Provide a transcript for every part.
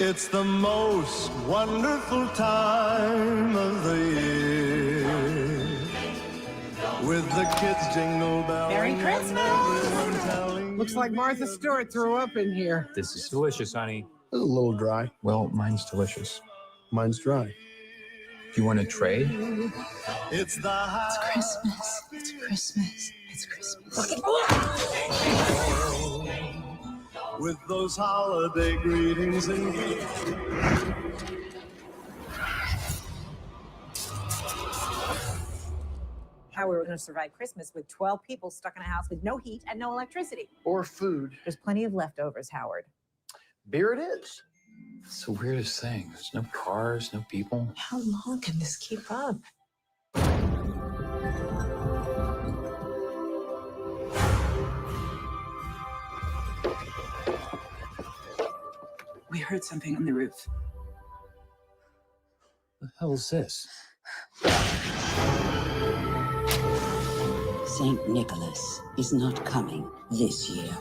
It's the most wonderful time of the year. With the kids jingle belling. Merry Christmas! Looks like Martha Stewart threw up in here. This is delicious, honey. It's a little dry. Well, mine's delicious. Mine's dry. Do you want to trade? It's Christmas. It's Christmas. It's Christmas. with those holiday greetings and gifts. How we were going to survive Christmas with 12 people stuck in a house with no heat and no electricity. Or food. There's plenty of leftovers, Howard. Beer it is. It's the weirdest thing. There's no cars, no people. How long can this keep up? We heard something on the roof. What the hell is this? Saint Nicholas is not coming this year.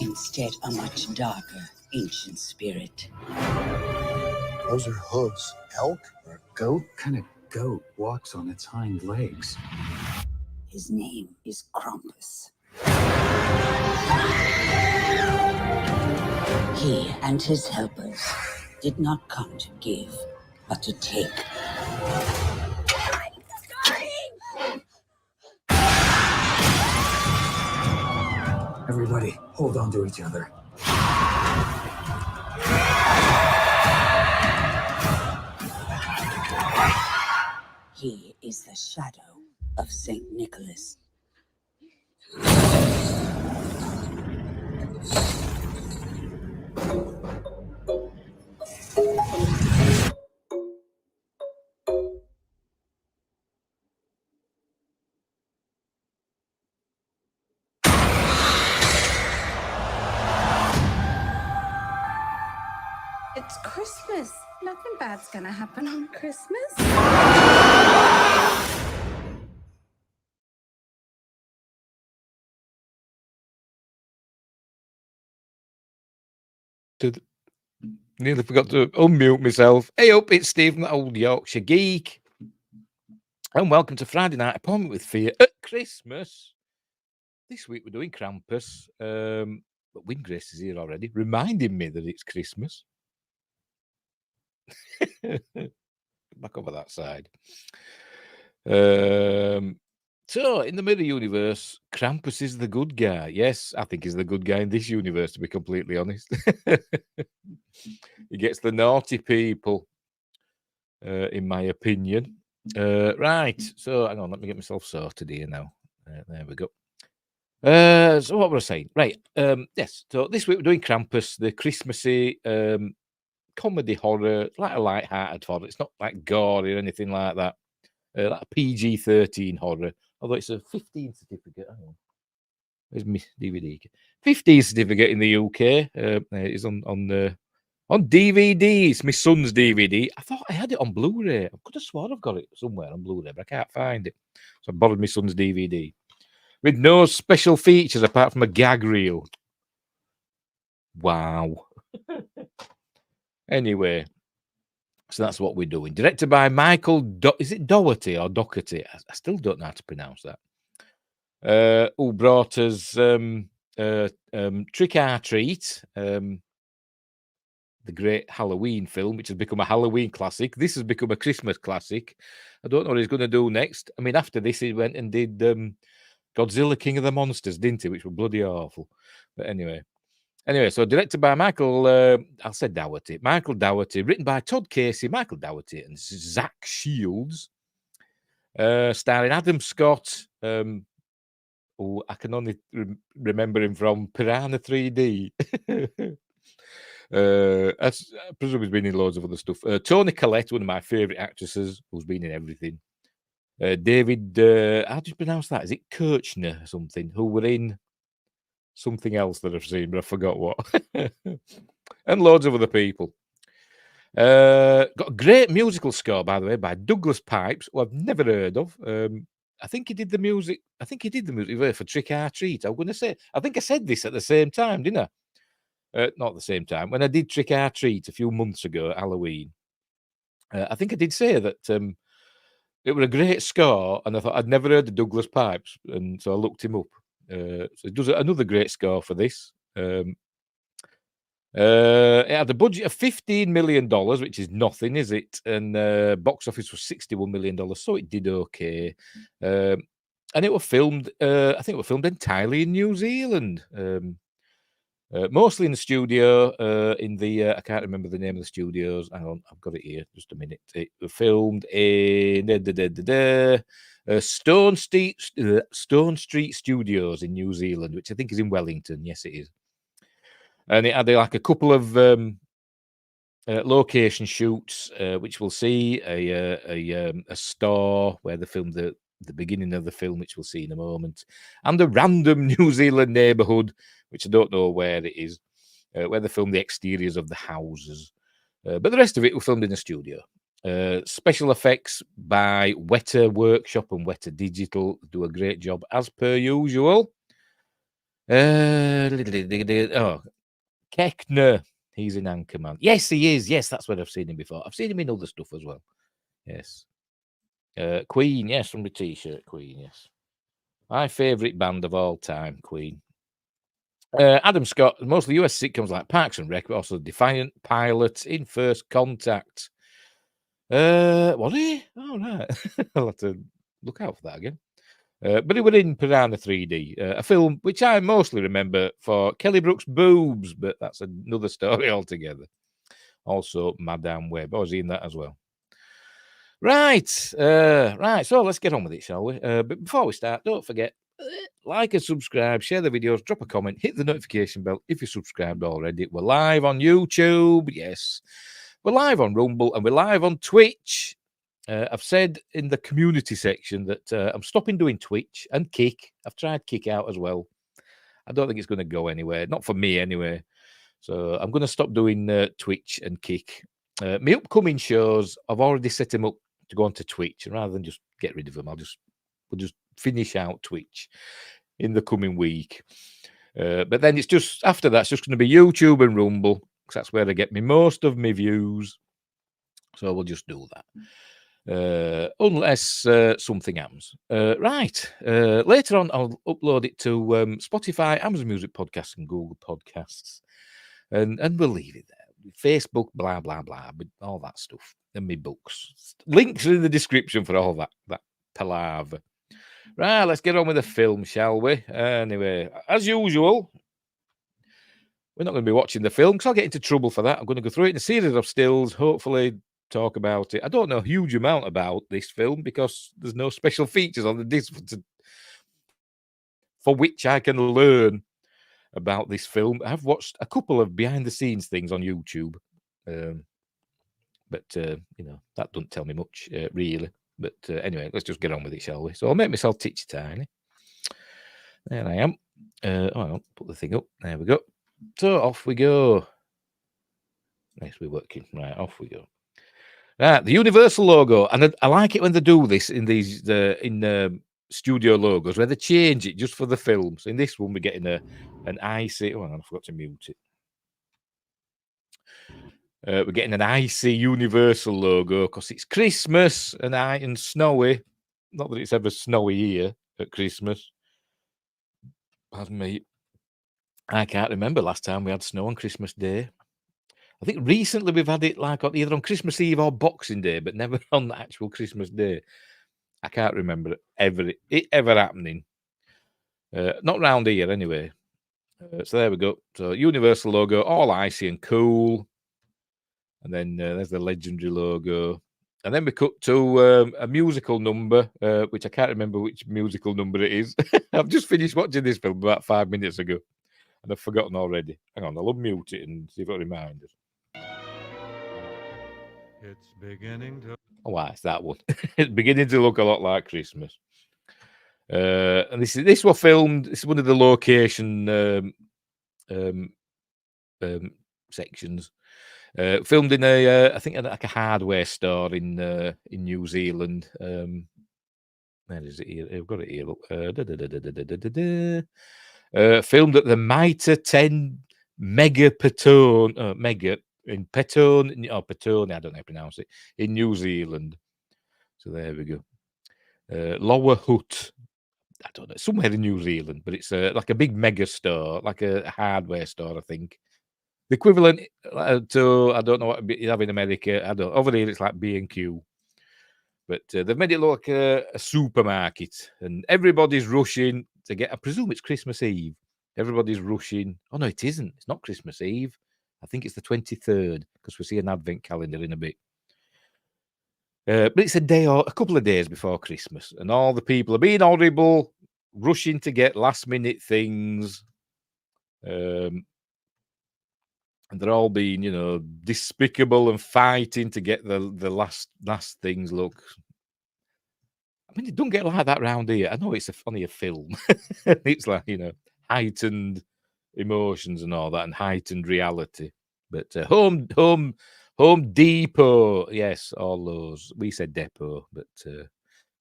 Instead, a much darker, ancient spirit. Those are hooves. Elk or a goat? What kind of goat walks on its hind legs? His name is Krampus. He and his helpers did not come to give, but to take. Everybody, hold on to each other. He is the shadow of Saint Nicholas. It's Christmas. Nothing bad's gonna happen on Christmas. Nearly forgot to unmute myself. Hey up, it's Stephen, the old Yorkshire geek. And welcome to Friday Night Appointment with Fear at Christmas. This week we're doing Krampus. But Windgrace is here already, reminding me that it's Christmas. Back over that side. So, in the mirror universe, Krampus is the good guy. Yes, I think he's the good guy in this universe, to be completely honest. He gets the naughty people, in my opinion. Right, so hang on, let me get myself sorted here now. There we go. So what were I saying? Right, yes, so this week we're doing Krampus, the Christmassy comedy horror, like a light-hearted horror. It's not like gory or anything like that. Like a PG-13 horror, although it's a 15 certificate. Hang on. Where's my DVD? 15 certificate in the UK. It's on DVD. It's my son's DVD. I thought I had it on Blu-ray. I could have sworn I've got it somewhere on Blu-ray, but I can't find it. So I borrowed my son's DVD with no special features apart from a gag reel. Wow. Anyway. So that's what we're doing. Directed by Michael, is it Dougherty or Dougherty? I still don't know how to pronounce that. Who brought us Trick or Treat, the great Halloween film, which has become a Halloween classic. This has become a Christmas classic. I don't know what he's going to do next. I mean, after this, he went and did Godzilla King of the Monsters, didn't he? Which were bloody awful. But anyway, so directed by Michael, I said Dougherty. Michael Dougherty, written by Todd Casey, Michael Dougherty, and Zach Shields. Starring Adam Scott, who I can only remember him from Piranha 3D. I presume he's been in loads of other stuff. Toni Collette, one of my favourite actresses, who's been in everything. David, how do you pronounce that? Is it Kirchner or something? Who were in something else that I've seen, but I forgot what. And loads of other people. Got a great musical score, by the way, by Douglas Pipes, who I've never heard of. I think he did the music. For Trick or Treat. I'm going to say. I think I said this at the same time, didn't not at the same time. When I did Trick or Treat a few months ago at Halloween, I think I did say that it was a great score, and I thought I'd never heard the Douglas Pipes, and so I looked him up. So it does another great score for this. It had a budget of $15 million, which is nothing, is it? And box office was $61 million, so it did okay. And it was filmed, I think it was filmed entirely in New Zealand. Mostly in the studio, in the I can't remember the name of the studios. Hang on, I've got it here. Just a minute. It was filmed in Stone Street Studios in New Zealand, which I think is in Wellington. Yes, it is. And it had like a couple of location shoots, which we'll see a store where they filmed the beginning of the film, which we'll see in a moment, and a random New Zealand neighborhood, which I don't know where it is, where they filmed the exteriors of the houses. But the rest of it was filmed in a studio. Special effects by Weta Workshop and Weta Digital do a great job as per usual. Keckner, he's in Anchorman. Yes, he is. Yes, that's where I've seen him before. I've seen him in other stuff as well. Yes. Queen, yes, from the T-shirt, Queen, yes. My favourite band of all time, Queen. Adam Scott, mostly US sitcoms like Parks and Rec, but also Defiant, Pilot, In First Contact. Was he? Oh, right. I'll have to look out for that again. But it was in Piranha 3D, a film which I mostly remember for Kelly Brook's boobs, but that's another story altogether. Also, Madame Web. I was in that as well. Right. So let's get on with it, shall we? But before we start, don't forget, like and subscribe, share the videos, drop a comment, hit the notification bell if you're subscribed already. We're live on YouTube. Yes. We're live on Rumble and we're live on Twitch. I've said in the community section that I'm stopping doing Twitch and Kick. I've tried Kick out as well. I don't think it's going to go anywhere. Not for me anyway. So I'm going to stop doing Twitch and Kick. My upcoming shows, I've already set them up to go onto Twitch. And rather than just get rid of them, we'll just finish out Twitch in the coming week. But then it's just, after that, it's just going to be YouTube and Rumble. Because that's where I get me most of my views. So we'll just do that. Unless something happens. Right. Later on, I'll upload it to Spotify, Amazon Music Podcasts, and Google Podcasts. And we'll leave it there. Facebook, blah, blah, blah, but all that stuff. And my books. Links are in the description for all that palaver. Right, let's get on with the film, shall we? Anyway, as usual, we're not going to be watching the film because I'll get into trouble for that. I'm going to go through it in a series of stills, hopefully talk about it. I don't know a huge amount about this film because there's no special features on the disc for which I can learn about this film. I've watched a couple of behind-the-scenes things on YouTube, but that doesn't tell me much, really. But anyway, let's just get on with it, shall we? So I'll make myself titchy tiny. There I am. I'll put the thing up. There we go. So off we go. Nice, we're working. Right, off we go. Right, the Universal logo, and I like it when they do this in these studio logos, where they change it just for the films. In this one, we're getting an icy. Oh, I forgot to mute it. We're getting an icy Universal logo because it's Christmas and snowy. Not that it's ever snowy here at Christmas. Pardon me. I can't remember last time we had snow on Christmas Day. I think recently we've had it like either on Christmas Eve or Boxing Day, but never on the actual Christmas Day. I can't remember it ever happening. Not round here anyway. So there we go. So Universal logo, all icy and cool. And then there's the legendary logo. And then we cut to a musical number, which I can't remember which musical number it is. I've just finished watching this film about 5 minutes ago. And I've forgotten already. Hang on, I'll unmute it and see if it reminds us. It's beginning to. Oh, wow, it's that one. It's beginning to look a lot like Christmas. And this was filmed. This is one of the location sections. Filmed in I think like a hardware store in New Zealand. Where is it here? I've got it here. Look. Filmed at the Mitre 10 mega Petone, mega in Petone, or Petone, I don't know how to pronounce it, in New Zealand. So there we go. Lower Hutt, I don't know, somewhere in New Zealand, but it's like a big mega store, like a hardware store, I think. The equivalent to, I don't know what you have in America. I don't. Over here, it's like B&Q. But they've made it look like a supermarket, and everybody's rushing to get. I presume it's Christmas Eve. Everybody's rushing. Oh no, it isn't. It's not Christmas Eve. I think it's the 23rd because we see an advent calendar in a bit. But it's a day or a couple of days before Christmas, and all the people are being horrible, rushing to get last minute things. And they're all being, despicable and fighting to get the last things. Look, I mean, it don't get like that round here. I know it's only a film. It's like, heightened emotions and all that, and heightened reality. But Home Depot, yes, all those. We said depot, but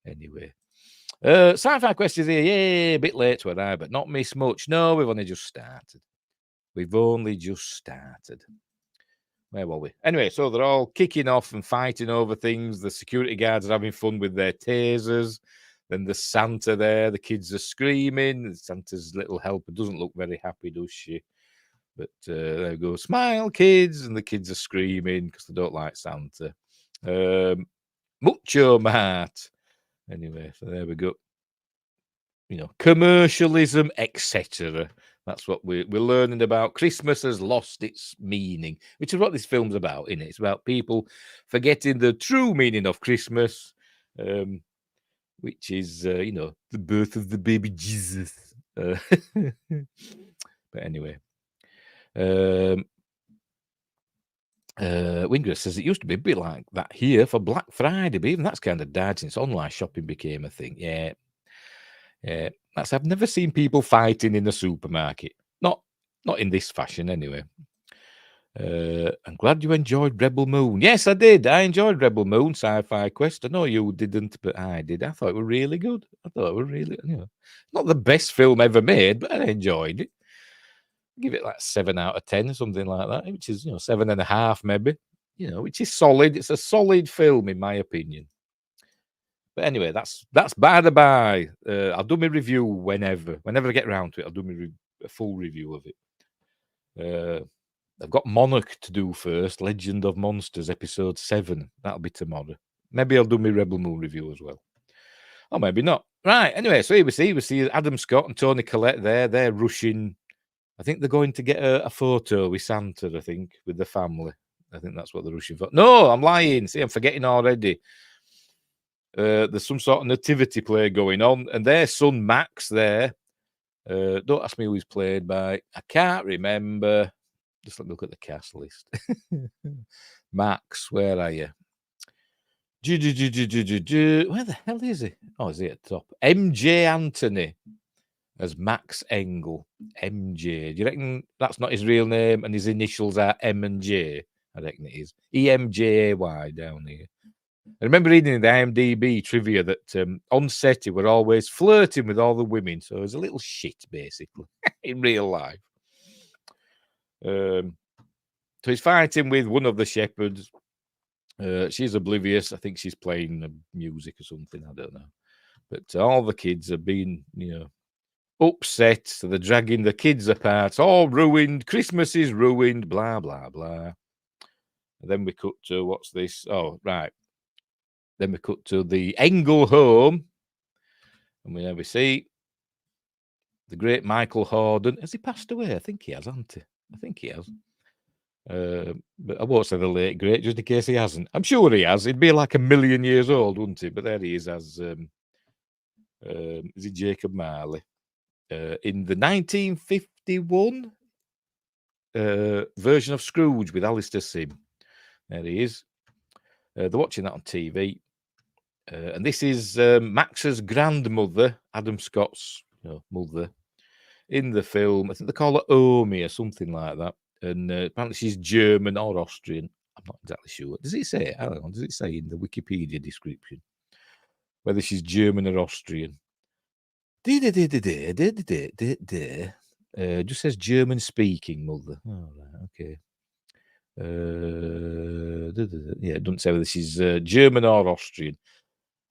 anyway. Sci-fi questions here. Yay, a bit late to arrive, but not miss much. No, we've only just started. Where were we? Anyway, so they're all kicking off and fighting over things. The security guards are having fun with their tasers. Then there's Santa there. The kids are screaming. Santa's little helper doesn't look very happy, does she? But there we go. Smile, kids. And the kids are screaming because they don't like Santa. Mucho Mart. Anyway, so there we go. Commercialism, etc. That's what we're learning about. Christmas has lost its meaning, which is what this film's about, isn't it? It's about people forgetting the true meaning of Christmas, which is, the birth of the baby Jesus. But anyway. Wingers says it used to be a bit like that here for Black Friday, but even that's kind of died since online shopping became a thing. Yeah. I've never seen people fighting in the supermarket. Not in this fashion, anyway. I'm glad you enjoyed Rebel Moon. Yes, I did. I enjoyed Rebel Moon, Sci-Fi Quest. I know you didn't, but I did. I thought it was really good. I thought it was really, not the best film ever made, but I enjoyed it. Give it like 7 out of 10, something like that, which is 7.5 maybe. Which is solid. It's a solid film in my opinion. But anyway, that's by the by. I'll do my review whenever I get around to it. I'll do a full review of it. I've got Monarch to do first. Legend of Monsters, episode 7. That'll be tomorrow. Maybe I'll do my Rebel Moon review as well, or maybe not. Right. Anyway, so here we see Adam Scott and Toni Collette there. They're rushing. I think they're going to get a photo with Santa. I think with the family. I think that's what they're rushing for. No, I'm lying. See, I'm forgetting already. There's some sort of nativity play going on, and their son Max there. Don't ask me who he's played by. I can't remember. Just let me look at the cast list. Max, where are you? Where the hell is he? Oh, is he at the top? MJ Anthony as Max Engel. MJ. Do you reckon that's not his real name and his initials are M and J? I reckon it is. EMJAY down here. I remember reading in the IMDb trivia that on set he were always flirting with all the women, so he's a little shit basically in real life. So he's fighting with one of the shepherds. She's oblivious. I think she's playing music or something. I don't know. But all the kids have been, upset. So they're dragging the kids apart. All ruined. Christmas is ruined. Blah blah blah. And then we cut to what's this? Oh right. Then we cut to the Engel home, and we see the great Michael Horden. Has he passed away? I think he has, hasn't he? I think he has. But I won't say the late great, just in case he hasn't. I'm sure he has. He'd be like 1,000,000 years old, wouldn't he? But there he is as is it Jacob Marley in the 1951 version of Scrooge with Alistair Sim. There he is. They're watching that on TV. And this is Max's grandmother, Adam Scott's mother, in the film. I think they call her Omi or something like that. And apparently she's German or Austrian. I'm not exactly sure. Does it say? I don't know. Does it say in the Wikipedia description whether she's German or Austrian? Just says German speaking, mother. Oh, right, okay. Yeah, it doesn't say whether she's German or Austrian.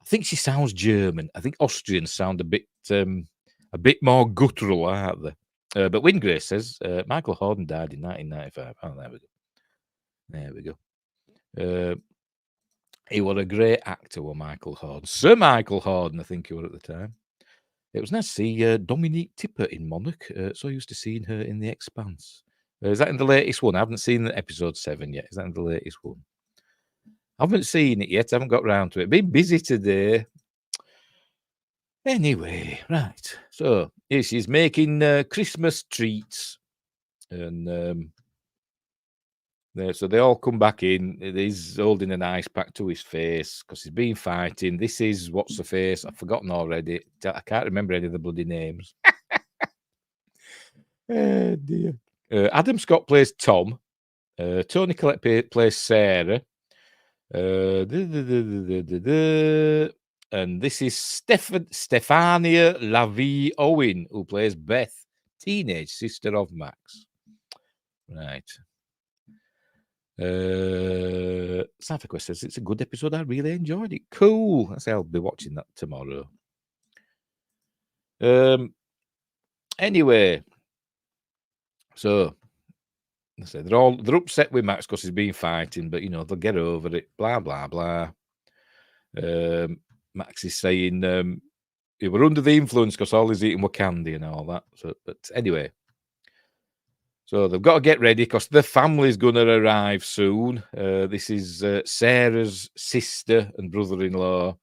I think she sounds German. I think Austrians sound a bit more guttural, aren't they? But Wingrace says Michael Horden died in 1995. Oh, there we go. There we go. He was a great actor, was Michael Horden. Sir Michael Horden, I think he was at the time. It was nice to see Dominique Tipper in Monarch. So used to seeing her in The Expanse. Is that in the latest one? I haven't seen episode 7 yet. Is that in the latest one? I haven't seen it yet. I haven't got round to it. Been busy today. Anyway, right. So here she's making Christmas treats. And so they all come back in. He's holding an ice pack to his face because he's been fighting. This is what's the face? I've forgotten already. I can't remember any of the bloody names. Oh, dear. Adam Scott plays Tom. Tony Collette plays Sarah. And this is Stefania Lavie Owen, who plays Beth, teenage sister of Max. Right. Santa Quest says it's a good episode. I really enjoyed it. Cool. I say I'll be watching that tomorrow. Anyway, so I say they're upset with Max because he's been fighting, but they'll get over it. Blah blah blah. Max is saying he were under the influence because all he's eating were candy and all that. So, but anyway. So they've got to get ready because the family's going to arrive soon. This is Sarah's sister and brother-in-law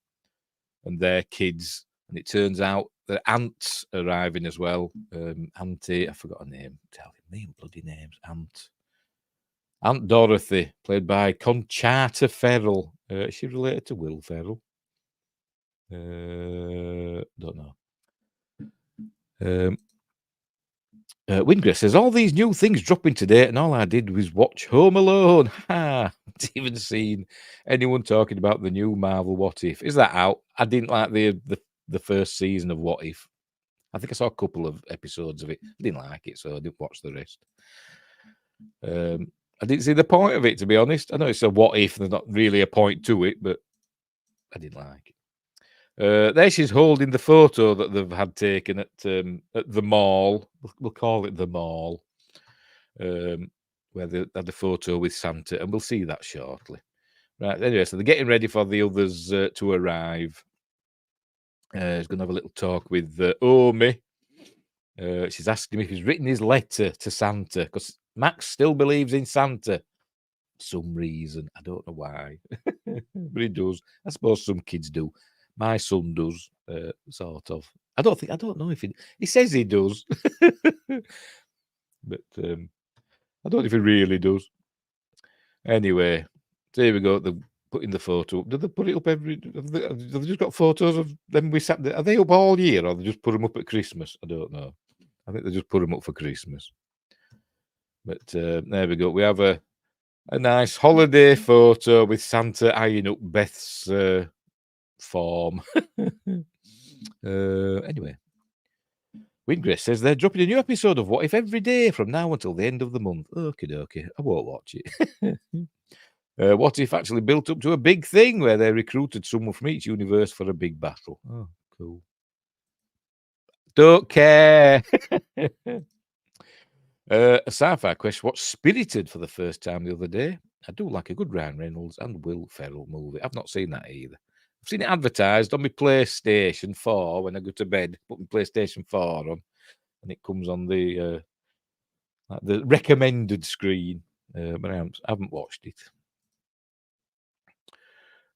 and their kids. And it turns out their aunt's arriving as well. Auntie, I forgot her name. Tell me bloody names. Aunt Dorothy, played by Conchata Ferrell. Is she related to Will Ferrell? Don't know. Wingrace says, all these new things dropping today, and all I did was watch Home Alone. Ha! Haven't even seen anyone talking about the new Marvel What If. Is that out? I didn't like the first season of What If. I think I saw a couple of episodes of it. I didn't like it, so I didn't watch the rest. I didn't see the point of it, to be honest. I know it's a what if, there's not really a point to it, but I didn't like it. There she's holding the photo that they've had taken at the mall. We'll call it the mall, where they had a photo with Santa, and we'll see that shortly. Right, anyway, so they're getting ready for the others to arrive. He's going to have a little talk with Omi. She's asking him if he's written his letter to Santa, because Max still believes in Santa for some reason. I don't know why, but he does. I suppose some kids do. My son does, sort of. I don't know if he says he does, but I don't know if he really does. Anyway, so here we go. They're putting the photo up. Do they put it up every? Have they just got photos of them? Are they up all year, or they just put them up at Christmas? I don't know. I think they just put them up for Christmas. But there we go. We have a nice holiday photo with Santa eyeing up Beth's form. Anyway, Wingrace says they're dropping a new episode of What If every day from now until the end of the month. Okie dokie. I won't watch it. What If actually built up to a big thing where they recruited someone from each universe for a big battle. Oh, cool. Don't care. A sci-fi question. Watched Spirited for the first time the other day. I do like a good Ryan Reynolds and Will Ferrell movie. I've not seen that either. I've seen it advertised on my PlayStation 4 when I go to bed. Put my PlayStation 4 on, and it comes on the recommended screen. But I haven't watched it.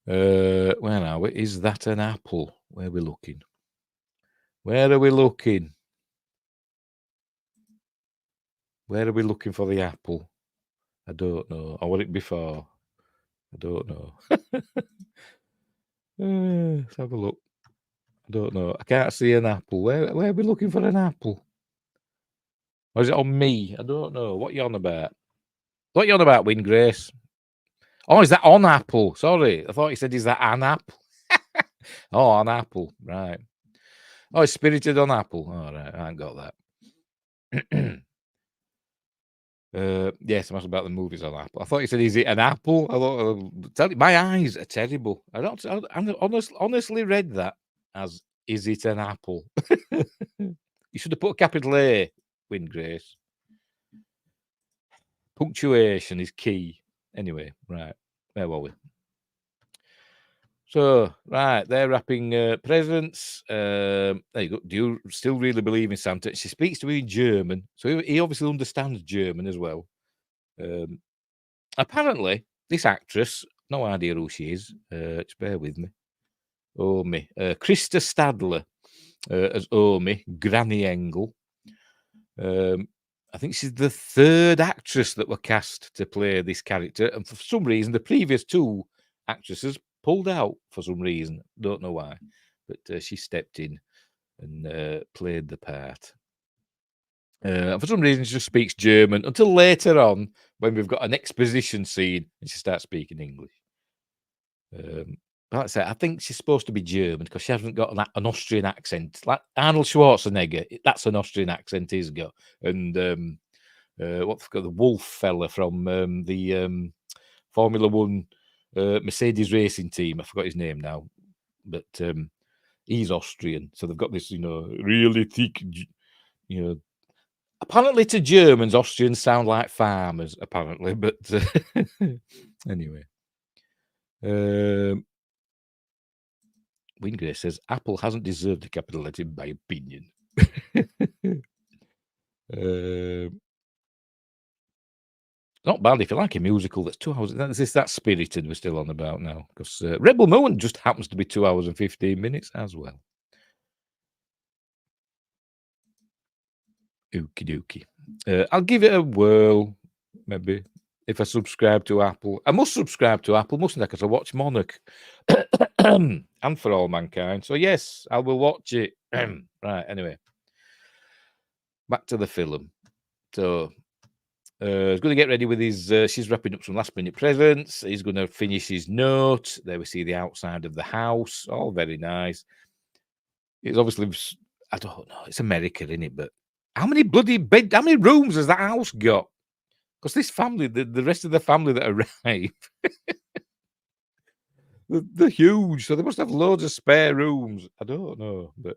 Where are we? Is that an apple? Where are we looking? Where are we looking? Where are we looking for the apple? I don't know. Or was it before? I don't know. Let's have a look. I don't know. I can't see an apple. Where are we looking for an apple? Or is it on me? I don't know. What are you on about? What are you on about, Wingrace? Oh, is that on Apple? Sorry. I thought you said, is that an apple? Oh, on Apple. Right. Oh, it's Spirited on Apple. All right. I ain't got that. Yes, I'm asking about the movies on Apple. I thought you said, "Is it an apple?" I thought, tell you, my eyes are terrible. I honestly read that as, "Is it an apple?" You should have put a capital A, Grace. Punctuation is key. Anyway, right, where were we? So, right, they're wrapping presents. There you go. Do you still really believe in Santa? She speaks to me in German, so he obviously understands German as well. Apparently, this actress, no idea who she is. Just bear with me. Omi. Krista Stadler as Omi, Granny Engel. I think she's the third actress that were cast to play this character. And for some reason, the previous two actresses pulled out for some reason. Don't know why. But she stepped in and played the part. For some reason, she just speaks German until later on when we've got an exposition scene and she starts speaking English. Like I say, I think she's supposed to be German because she hasn't got an Austrian accent. Like Arnold Schwarzenegger, that's an Austrian accent he's got. And what's got the Wolf fella from the Formula One Mercedes racing team. I forgot his name now, but he's Austrian. So they've got this, really thick, apparently to Germans, Austrians sound like farmers, apparently. But anyway. Wingray says Apple hasn't deserved the capital letter in my opinion. Not bad if you like a musical that's 2 hours. That's that Spirited we're still on about now. Because Rebel Moon just happens to be 2 hours and 15 minutes as well. Okie dokie. I'll give it a whirl, maybe, if I subscribe to Apple. I must subscribe to Apple, mustn't I? Because I watch Monarch and For All Mankind. So, yes, I will watch it. Right, anyway. Back to the film. So, he's going to get ready with his... she's wrapping up some last-minute presents. He's going to finish his note. There we see the outside of the house. All very nice. It's obviously... I don't know. It's America, isn't it? But how many bloody bed... How many rooms has that house got? Because this family, the rest of the family that arrive, they're huge. So they must have loads of spare rooms. I don't know. But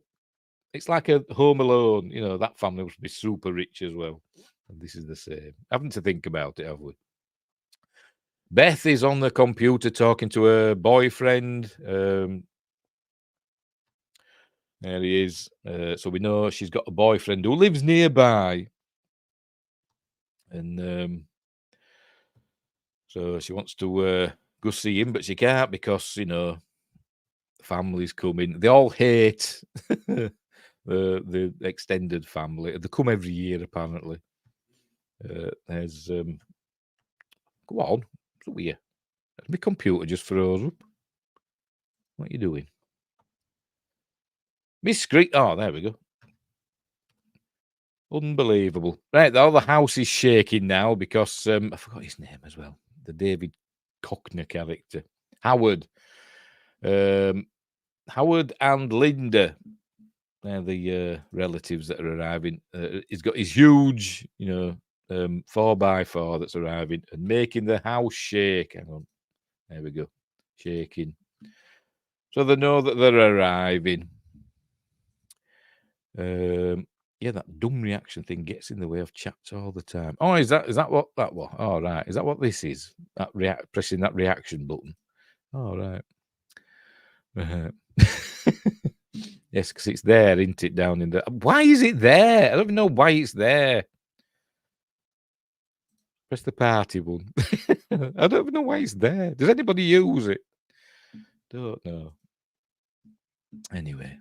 it's like a Home Alone. That family must be super rich as well. And this is the same. Haven't to think about it, have we? Beth is on the computer talking to her boyfriend. There he is. So we know she's got a boyfriend who lives nearby. And so she wants to go see him, but she can't because, family's coming. They all hate the extended family. They come every year, apparently. There's... Go on. What's up with you? My computer just froze up. What are you doing? Miss Scree... Oh, there we go. Unbelievable. Right, all the house is shaking now because... I forgot his name as well. The David Cockney character. Howard. Howard and Linda. They're the relatives that are arriving. He's got his huge, 4x4 that's arriving and making the house shake. Hang on. There we go. Shaking. So they know that they're arriving. Yeah, that dumb reaction thing gets in the way of chats all the time. Oh, is that what that was? Oh, right. Is that what this is? That pressing that reaction button. Oh, right. Yes, because it's there, isn't it? Down in the... Why is it there? I don't even know why it's there. Press the party one. I don't even know why it's there. Does anybody use it? Don't know. Anyway.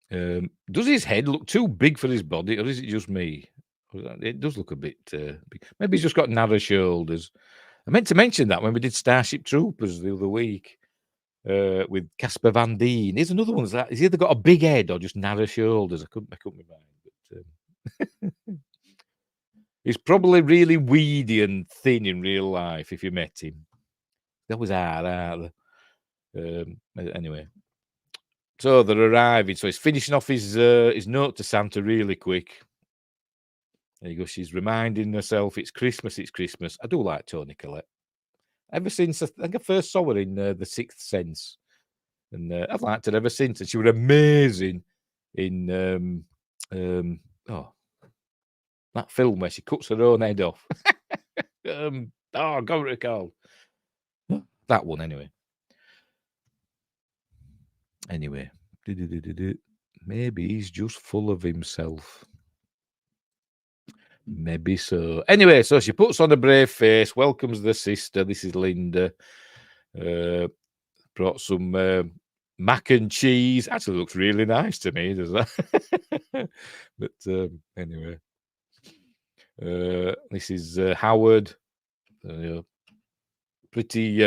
Does his head look too big for his body, or is it just me? It does look a bit big. Maybe he's just got narrow shoulders. I meant to mention that when we did Starship Troopers the other week with Casper Van Dien. Here's another one. He's either got a big head or just narrow shoulders. I couldn't make up my mind. But he's probably really weedy and thin in real life if you met him. That was hard, aren't they? Anyway. So they're arriving. So he's finishing off his note to Santa really quick. There you go. She's reminding herself it's Christmas. It's Christmas. I do like Toni Collette. Ever since I think I first saw her in The Sixth Sense, and I've liked her ever since. And she was amazing in that film where she cuts her own head off. I can't recall that one anyway. Maybe he's just full of himself. Maybe so. Anyway, so she puts on a brave face, welcomes the sister. This is Linda. Brought some mac and cheese. Actually looks really nice to me, does that? But anyway. This is Howard. Pretty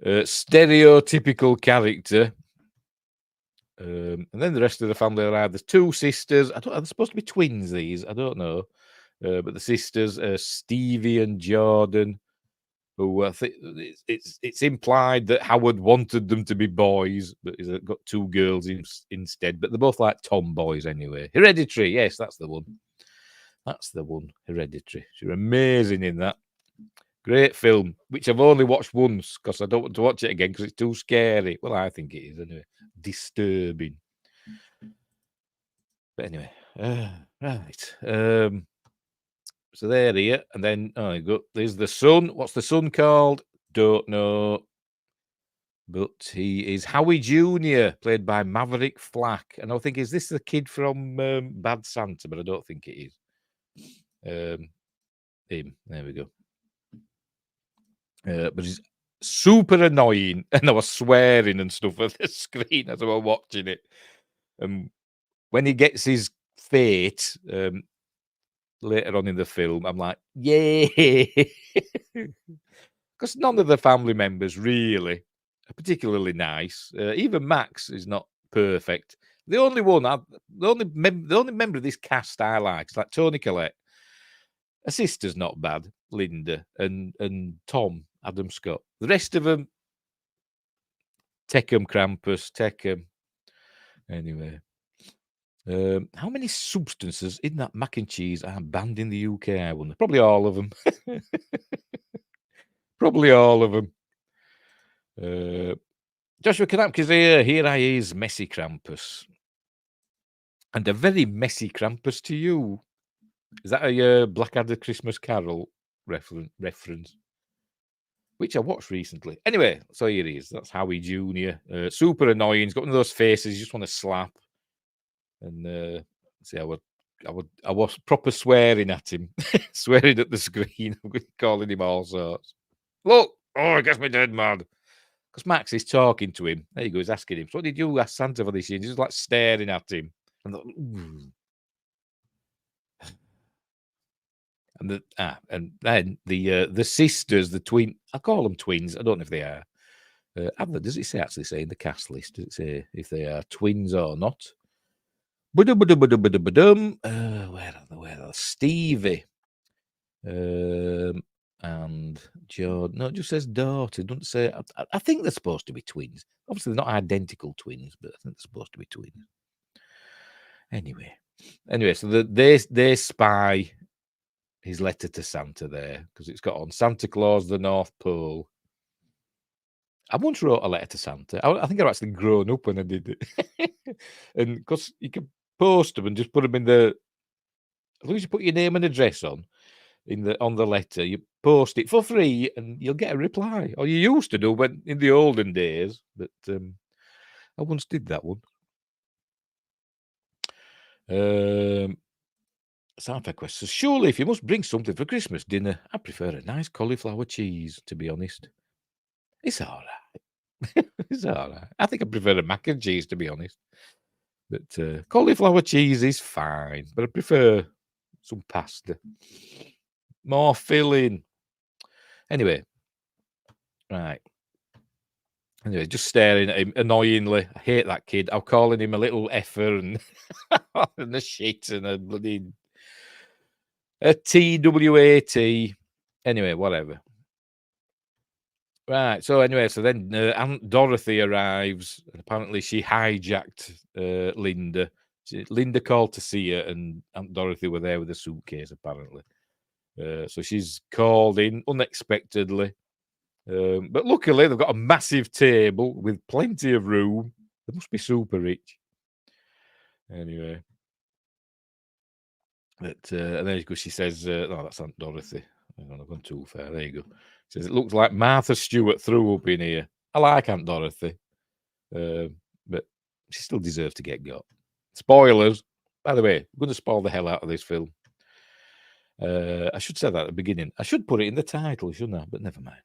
stereotypical character. And then the rest of the family arrive. There's two sisters. Are they supposed to be twins, these? I don't know. But the sisters, Stevie and Jordan, who I think it's implied that Howard wanted them to be boys, but he's got two girls instead. But they're both like tomboys anyway. Hereditary, yes, that's the one. That's the one, Hereditary. She's amazing in that. Great film, which I've only watched once because I don't want to watch it again because it's too scary. Well, I think it is anyway. Disturbing. But anyway, right. So they're here, and then there's the son. What's the son called? Don't know. But he is Howie Jr., played by Maverick Flack. And I think, is this the kid from Bad Santa? But I don't think it is. Him. There we go. But he's super annoying, and I was swearing and stuff at the screen as I was watching it. When he gets his fate later on in the film, I'm like, yay! Because none of the family members really are particularly nice. Even Max is not perfect. The only member of this cast I like is like Toni Collette. Her sister's not bad, Linda, and Tom, Adam Scott. The rest of them, take 'em, Krampus, take 'em. Anyway, how many substances in that mac and cheese are banned in the UK? I wonder. Probably all of them. Probably all of them. Joshua Krampus is here. Here I is, messy Krampus. And a very messy Krampus to you. Is that a Blackadder Christmas Carol reference? Which I watched recently. Anyway, so here he is. That's Howie Jr. Super annoying. He's got one of those faces you just want to slap. And see, I was proper swearing at him, swearing at the screen, calling him all sorts. Look, I guess me dead mad. Because Max is talking to him. There you go. He's asking him, so what did you ask Santa for this year? He's just like staring at him. And then the sisters, the twin. I call them twins. I don't know if they are. Does it actually say in the cast list? Does it say if they are twins or not? Where are they? Stevie. And Jordan. No, it just says daughter. It doesn't say. I think they're supposed to be twins. Obviously, they're not identical twins, but I think they're supposed to be twins. Anyway, so they spy his letter to Santa there because it's got on Santa Claus, the North Pole. I once wrote a letter to Santa. I think I'd actually grown up when I did it, and because you can post them and just put them in the. As long as you put your name and address on the letter, you post it for free and you'll get a reply. Or you used to do when in the olden days, but I once did that one. Santa Quest says, surely if you must bring something for Christmas dinner, I prefer a nice cauliflower cheese, to be honest. It's all right. It's all right. I think I prefer a mac and cheese, to be honest. But cauliflower cheese is fine, but I prefer some pasta. More filling. Anyway. Right. Anyway, just staring at him annoyingly. I hate that kid. I'm calling him a little effer and, and a shit and a bloody TWAT. Anyway, whatever. Right. So anyway, so then Aunt Dorothy arrives, and apparently she hijacked Linda. Linda called to see her, and Aunt Dorothy were there with a suitcase, apparently. So she's called in unexpectedly. But luckily, they've got a massive table with plenty of room. They must be super rich. Anyway. But, and there you go. She says, "No, that's Aunt Dorothy." Hang on, I've gone too far. There you go. She says, "It looks like Martha Stewart threw up in here." I like Aunt Dorothy, but she still deserves to get got. Spoilers. By the way, I'm going to spoil the hell out of this film. I should say that at the beginning. I should put it in the title, shouldn't I? But never mind.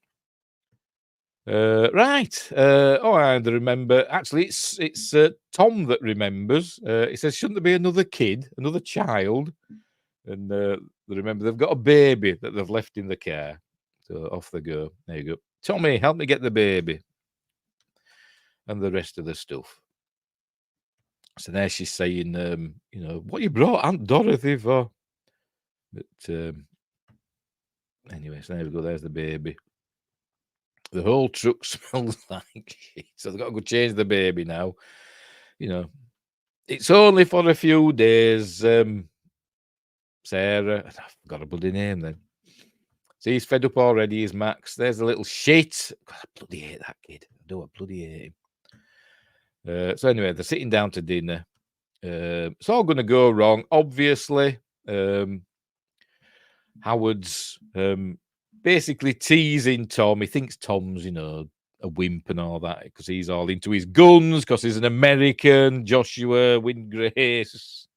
Right. Oh, I remember. Actually, it's Tom that remembers. He says, "Shouldn't there be another kid, another child?" And they remember they've got a baby that they've left in the car. So off they go. There you go. "Tommy, help me get the baby." And the rest of the stuff. So there she's saying, "What you brought Aunt Dorothy for?" But anyway, so there we go. There's the baby. The whole truck smells like shit. So they've got to go change the baby now. It's only for a few days. Sarah, I forgot her bloody name then. So he's fed up already, is Max. There's a little shit. God, I bloody hate that kid. I do, I bloody hate him. So anyway, they're sitting down to dinner. It's all going to go wrong. Obviously, Howard's basically teasing Tom. He thinks Tom's, a wimp and all that because he's all into his guns because he's an American. Joshua Windgrace.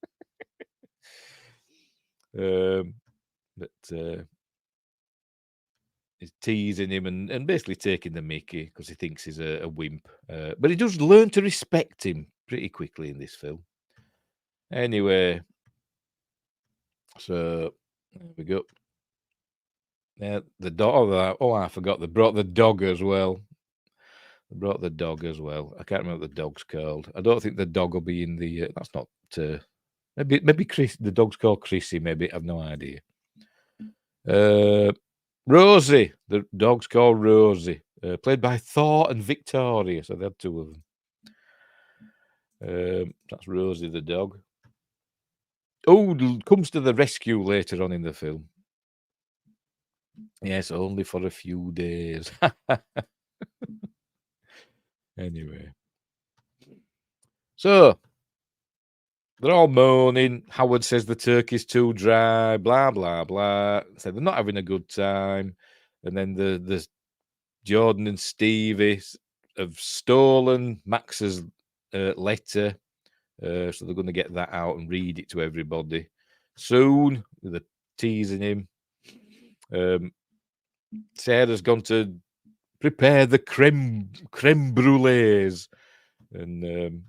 But he's teasing him and basically taking the mickey because he thinks he's a wimp. But he does learn to respect him pretty quickly in this film. Anyway, so there we go. Yeah, the dog. Oh, I forgot. They brought the dog as well. I can't remember what the dog's called. I don't think the dog will be in the. That's not. Maybe Chris. The dog's called Chrissy. Maybe I've no idea. Rosie. The dog's called Rosie. Played by Thor and Victoria. So they had two of them. That's Rosie the dog. Oh, comes to the rescue later on in the film. Yes, only for a few days. Anyway. So, they're all moaning. Howard says the turkey's too dry, blah, blah, blah. So they're not having a good time. And then the Jordan and Stevie have stolen Max's letter. So they're going to get that out and read it to everybody. Soon, they're teasing him. Sarah's gone to prepare the creme brulees. And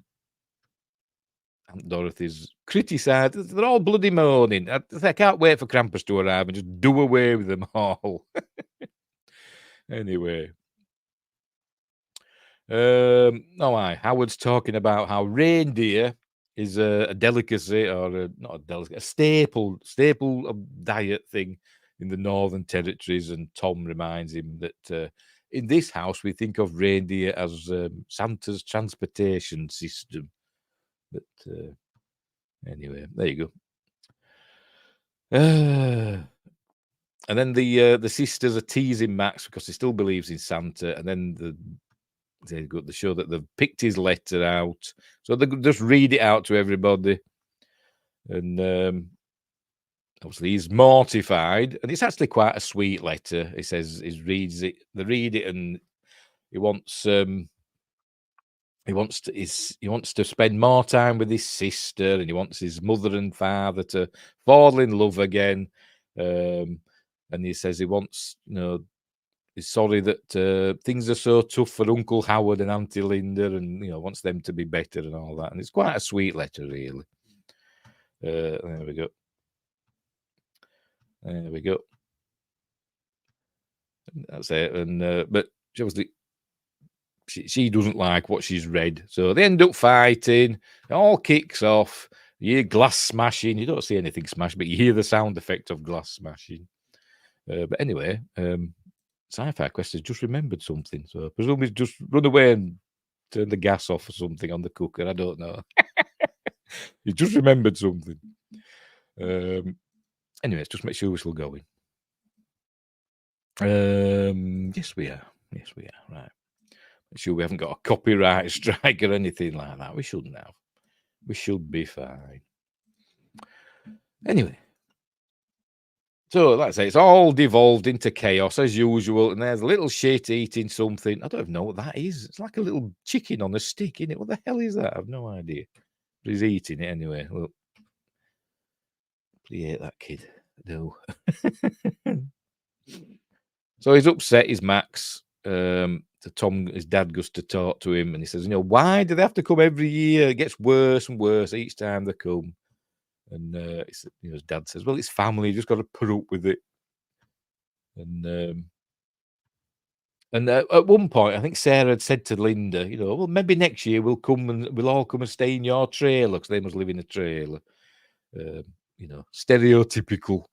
Aunt Dorothy's criticised. They're all bloody moaning. I can't wait for Krampus to arrive and just do away with them all. Anyway. Howard's talking about how reindeer is a delicacy or not a delicacy, a staple of diet thing in the Northern Territories. And Tom reminds him that in this house we think of reindeer as Santa's transportation system. But anyway, there you go. And then the sisters are teasing Max because he still believes in Santa. And then they show that they've picked his letter out, so they just read it out to everybody. And obviously he's mortified, and it's actually quite a sweet letter. He says he reads it. They read it, and he wants to spend more time with his sister, and he wants his mother and father to fall in love again. And he says he wants, he's sorry that things are so tough for Uncle Howard and Auntie Linda, and wants them to be better and all that. And it's quite a sweet letter, really. There we go. There we go. That's it. And but obviously she doesn't like what she's read, so they end up fighting. It all kicks off. You hear glass smashing. You don't see anything smash, but you hear the sound effect of glass smashing. But anyway, Sci-Fi Quest has just remembered something. So presumably just run away and turn the gas off or something on the cooker. I don't know. He just remembered something. Anyways, just make sure we're still going. Yes, we are. Yes, we are. Right. Make sure we haven't got a copyright strike or anything like that. We shouldn't have. We should be fine. Anyway. So, like I say, it's all devolved into chaos as usual, and there's a little shit eating something. I don't even know what that is. It's like a little chicken on a stick, isn't it? What the hell is that? I've no idea. But he's eating it anyway. Look. He ate that kid. No. So he's upset, he's Max. So Tom, his dad goes to talk to him, and he says, why do they have to come every year? It gets worse and worse each time they come. And his dad says, well, it's family, you just got to put up with it. And at one point, I think Sarah had said to Linda, well, maybe next year we'll all come and stay in your trailer, because they must live in a trailer. Stereotypical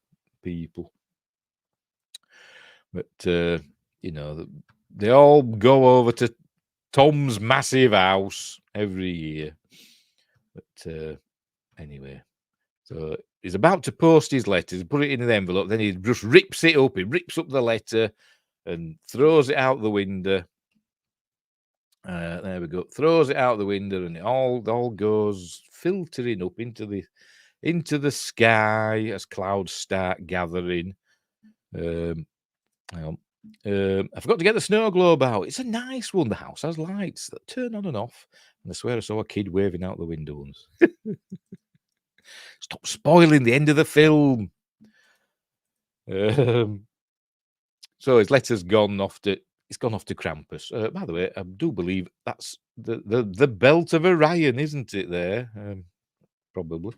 people. But, they all go over to Tom's massive house every year. But anyway, so he's about to post his letters, put it in an envelope, then he just rips it up. He rips up the letter and throws it out the window. There we go. Throws it out the window, and it all goes filtering up into the sky as clouds start gathering. Hang on. I forgot to get the snow globe out. It's a nice one. The house has lights that turn on and off. And I swear I saw a kid waving out the window once. Stop spoiling the end of the film. So his letter's gone off to Krampus. By the way, I do believe that's the belt of Orion, isn't it? There, probably.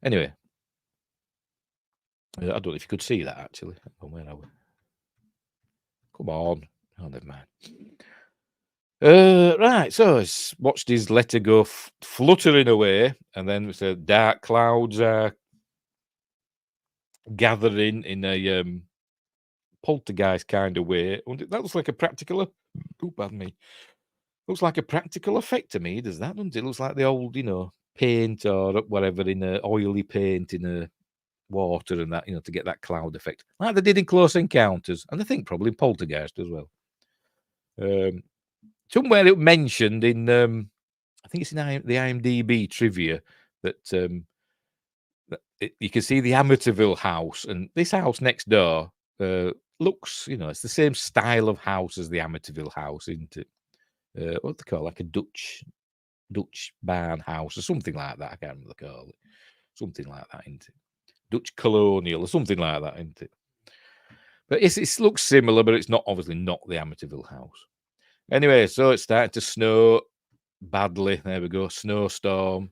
Anyway. I don't know if you could see that, actually. Where are we? Come on. Oh, never mind. Right, so he's watched his letter go fluttering away, and then the dark clouds are gathering in a poltergeist kind of way. That looks like a practical... Oh, pardon me. Looks like a practical effect to me, does that, doesn't it? It looks like the old, paint or whatever in a oily paint in a water and that, to get that cloud effect, like they did in Close Encounters, and I think probably in Poltergeist as well. Somewhere it mentioned in, I think it's in the IMDb trivia that you can see the Amityville house, and this house next door looks, it's the same style of house as the Amityville house, isn't it? What they call, like a Dutch barn house or something like that. I can't remember what they call it. Something like that, isn't it? Dutch colonial or something like that, isn't it? But it looks similar, but it's obviously not the Amityville house. Anyway, so it's starting to snow badly. There we go, snowstorm.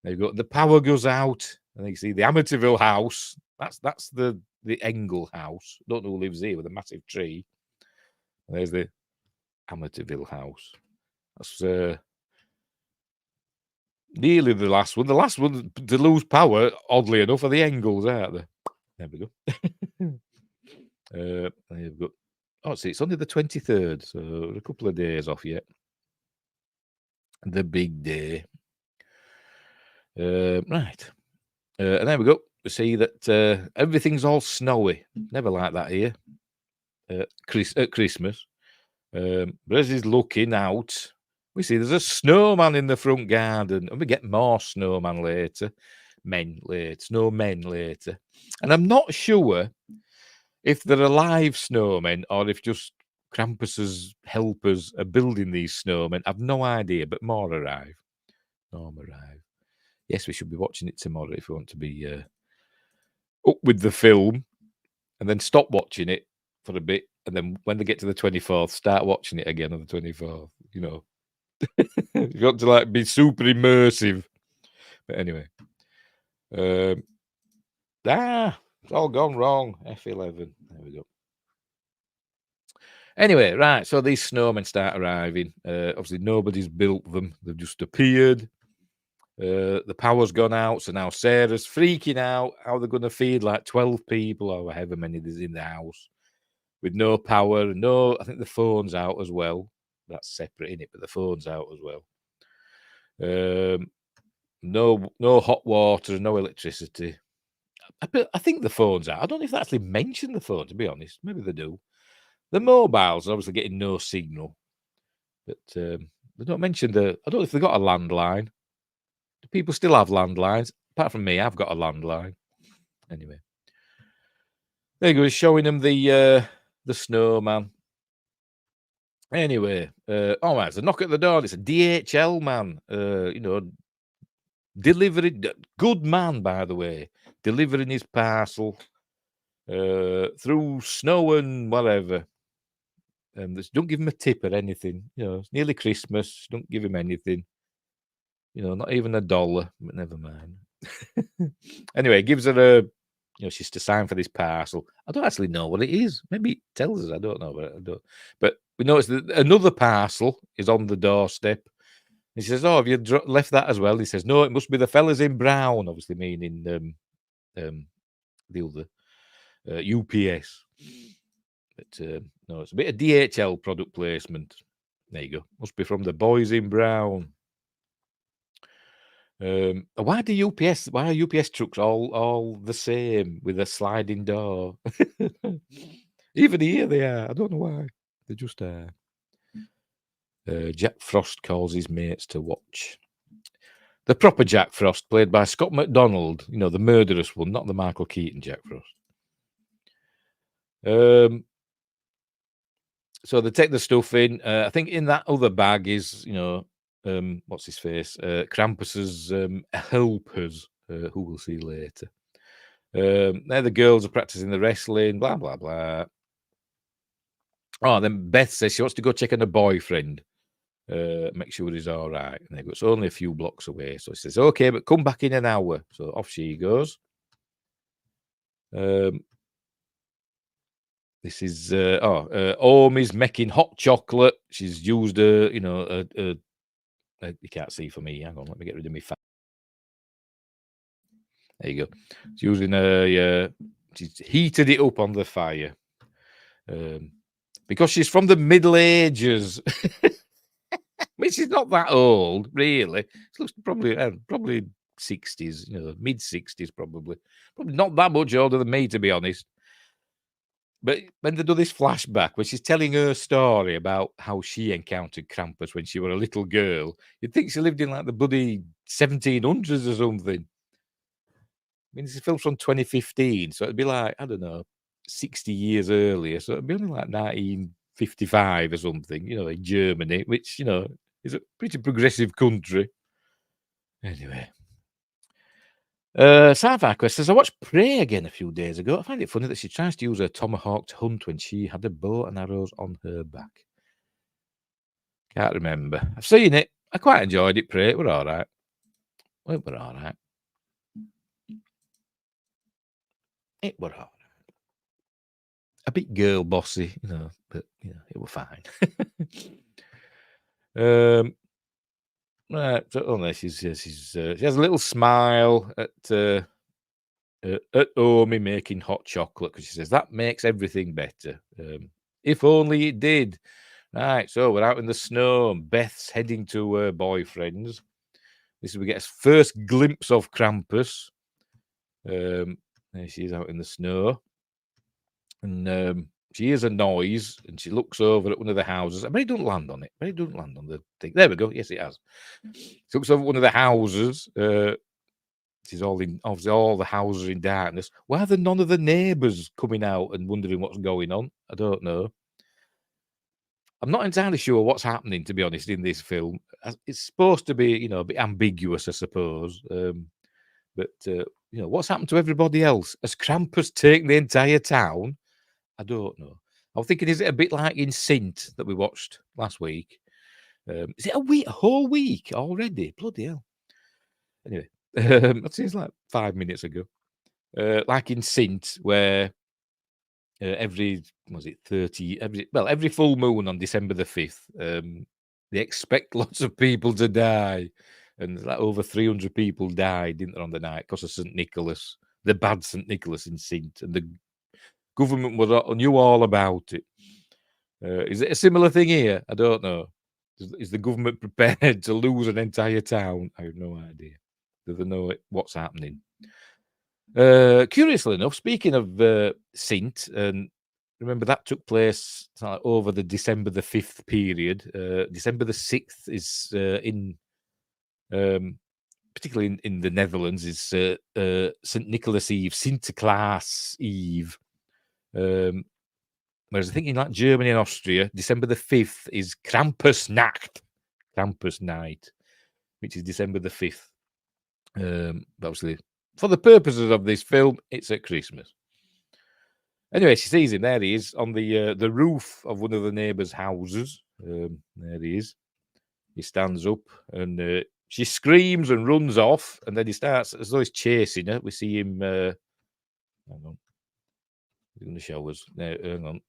There you go. The power goes out, and you see the Amityville house. That's the Engel house. Don't know who lives here with a massive tree. There's the Amityville house. That's nearly the last one. The last one to lose power, oddly enough, are the Engels, aren't they? There we go. There we go. Oh, see, it's only the 23rd, so a couple of days off yet. The big day. Right. And there we go. We see that everything's all snowy. Never like that here at Christmas. But as he's looking out, we see there's a snowman in the front garden, and we get more snowmen later. Snowmen later. And I'm not sure if they're alive snowmen or if just Krampus's helpers are building these snowmen. I've no idea, but more arrive. Yes, we should be watching it tomorrow if we want to be up with the film, and then stop watching it for a bit, and then when they get to the 24th, start watching it again on the 24th. You got to be super immersive. But anyway, it's all gone wrong. F11. There we go. Anyway, right. So these snowmen start arriving. Obviously, nobody's built them. They've just appeared. The power's gone out, so now Sarah's freaking out how they're going to feed like 12 people or however many there's in the house with no power. No, I think the phone's out as well. That's separate in it, but the phone's out as well. No hot water, no electricity. I think the phone's out. I don't know if they actually mention the phone, to be honest. Maybe they do. The mobiles are obviously getting no signal, but they don't mention the. I don't know if they've got a landline. Do people still have landlines? Apart from me, I've got a landline. Anyway, there you go. He's showing them the snowman. Anyway, oh man, it's a knock at the door. It's a DHL man. Delivering. Good man, by the way. Delivering his parcel through snow and whatever. Don't give him a tip or anything. It's nearly Christmas. Don't give him anything. Not even $1, but never mind. Anyway, gives her she's to sign for this parcel. I don't actually know what it is. Maybe it tells us. I don't know, but we notice that another parcel is on the doorstep. He says, "Oh, have you left that as well?" He says, "No, it must be the fellas in brown," obviously meaning the other UPS. But no, it's a bit of DHL product placement. There you go. Must be from the boys in brown. Why are UPS trucks all the same with a sliding door? Even here they are. I don't know why. They just are. Jack Frost calls his mates to watch. The proper Jack Frost, played by Scott McDonald, the murderous one, not the Michael Keaton Jack Frost. So they take the stuff in. I think in that other bag is, what's his face? Krampus's helpers, who we'll see later. There the girls are practicing the wrestling, blah, blah, blah. Oh, then Beth says she wants to go check on her boyfriend, make sure he's all right. And it's only a few blocks away. So she says, okay, but come back in an hour. So off she goes. This is, Ohm is making hot chocolate. She's used you can't see for me. Hang on, let me get rid of my fan. There you go. She's using she's heated it up on the fire. Because she's from the Middle Ages. I mean, she's not that old, really. She looks probably 60s, mid 60s, probably. Probably not that much older than me, to be honest. But when they do this flashback, where she's telling her story about how she encountered Krampus when she was a little girl, you'd think she lived in like the bloody 1700s or something. I mean, this is filmed from 2015, so it'd be like, I don't know, 60 years earlier. So it'd be only like 1955 or something, in Germany, which, is a pretty progressive country. Anyway. Sci-Fi Quest says, I watched Prey again a few days ago. I find it funny that she tries to use her tomahawk to hunt when she had a bow and arrows on her back. Can't remember. I've seen it. I quite enjoyed it, Prey. It were all right. It were all right. It were all right. A bit girl bossy, but it were fine. Right, so she has a little smile at Omi making hot chocolate, because she says that makes everything better. If only it did. Right, so we're out in the snow, and Beth's heading to her boyfriend's. This is we get a first glimpse of Krampus. There she is out in the snow, and she hears a noise, and she looks over at one of the houses. I bet it don't land on it. It don't land on the thing. There we go. Yes, it has. She looks over at one of the houses. She's obviously all the houses are in darkness. Why are there none of the neighbours coming out and wondering what's going on? I don't know. I'm not entirely sure what's happening, to be honest, in this film. It's supposed to be, a bit ambiguous, I suppose. But what's happened to everybody else? Has Krampus taken the entire town? I don't know. I'm thinking, is it a bit like in Sint that we watched last week? Is it a whole week already? Bloody hell. Anyway, that seems like 5 minutes ago. Like in Sint, where every full moon on December the 5th, they expect lots of people to die. and like over 300 people died, didn't there, on the night because of St. Nicholas, the bad St. Nicholas in Sint, and the government knew all about it. Is it a similar thing here? I don't know. Is the government prepared to lose an entire town? I have no idea. Do they know what's happening? Curiously enough, speaking of Sint, and remember that took place over the December the 5th period. December the 6th is particularly in the Netherlands, is St. Nicholas Eve, Sinterklaas Eve. Whereas I think in like Germany and Austria, December the 5th is Krampus night, which is December the 5th. Obviously, for the purposes of this film, it's at Christmas. Anyway, she sees him. There he is on the roof of one of the neighbours' houses. There he is. He stands up and she screams and runs off. And then he starts, as though he's chasing her. We see him. Hang on. He's going to show us. No, hang on.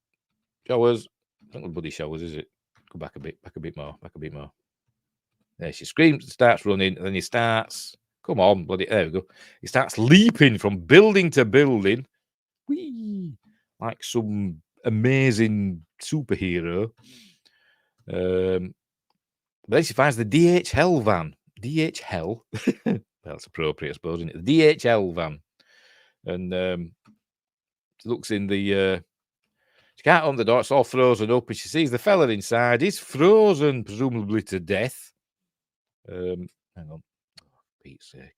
Showers. I don't know bloody showers, is it? Go back a bit more. There she screams, starts running, and then he starts. Come on, bloody. There we go. He starts leaping from building to building. Whee! Like some amazing superhero. But then she finds the DHL van. DHL? That's appropriate, I suppose, isn't it? The DHL van. And she looks in the. She can't open the door, it's all frozen up, and she sees the fella inside. He's frozen, presumably to death. Hang on. Pete's sake.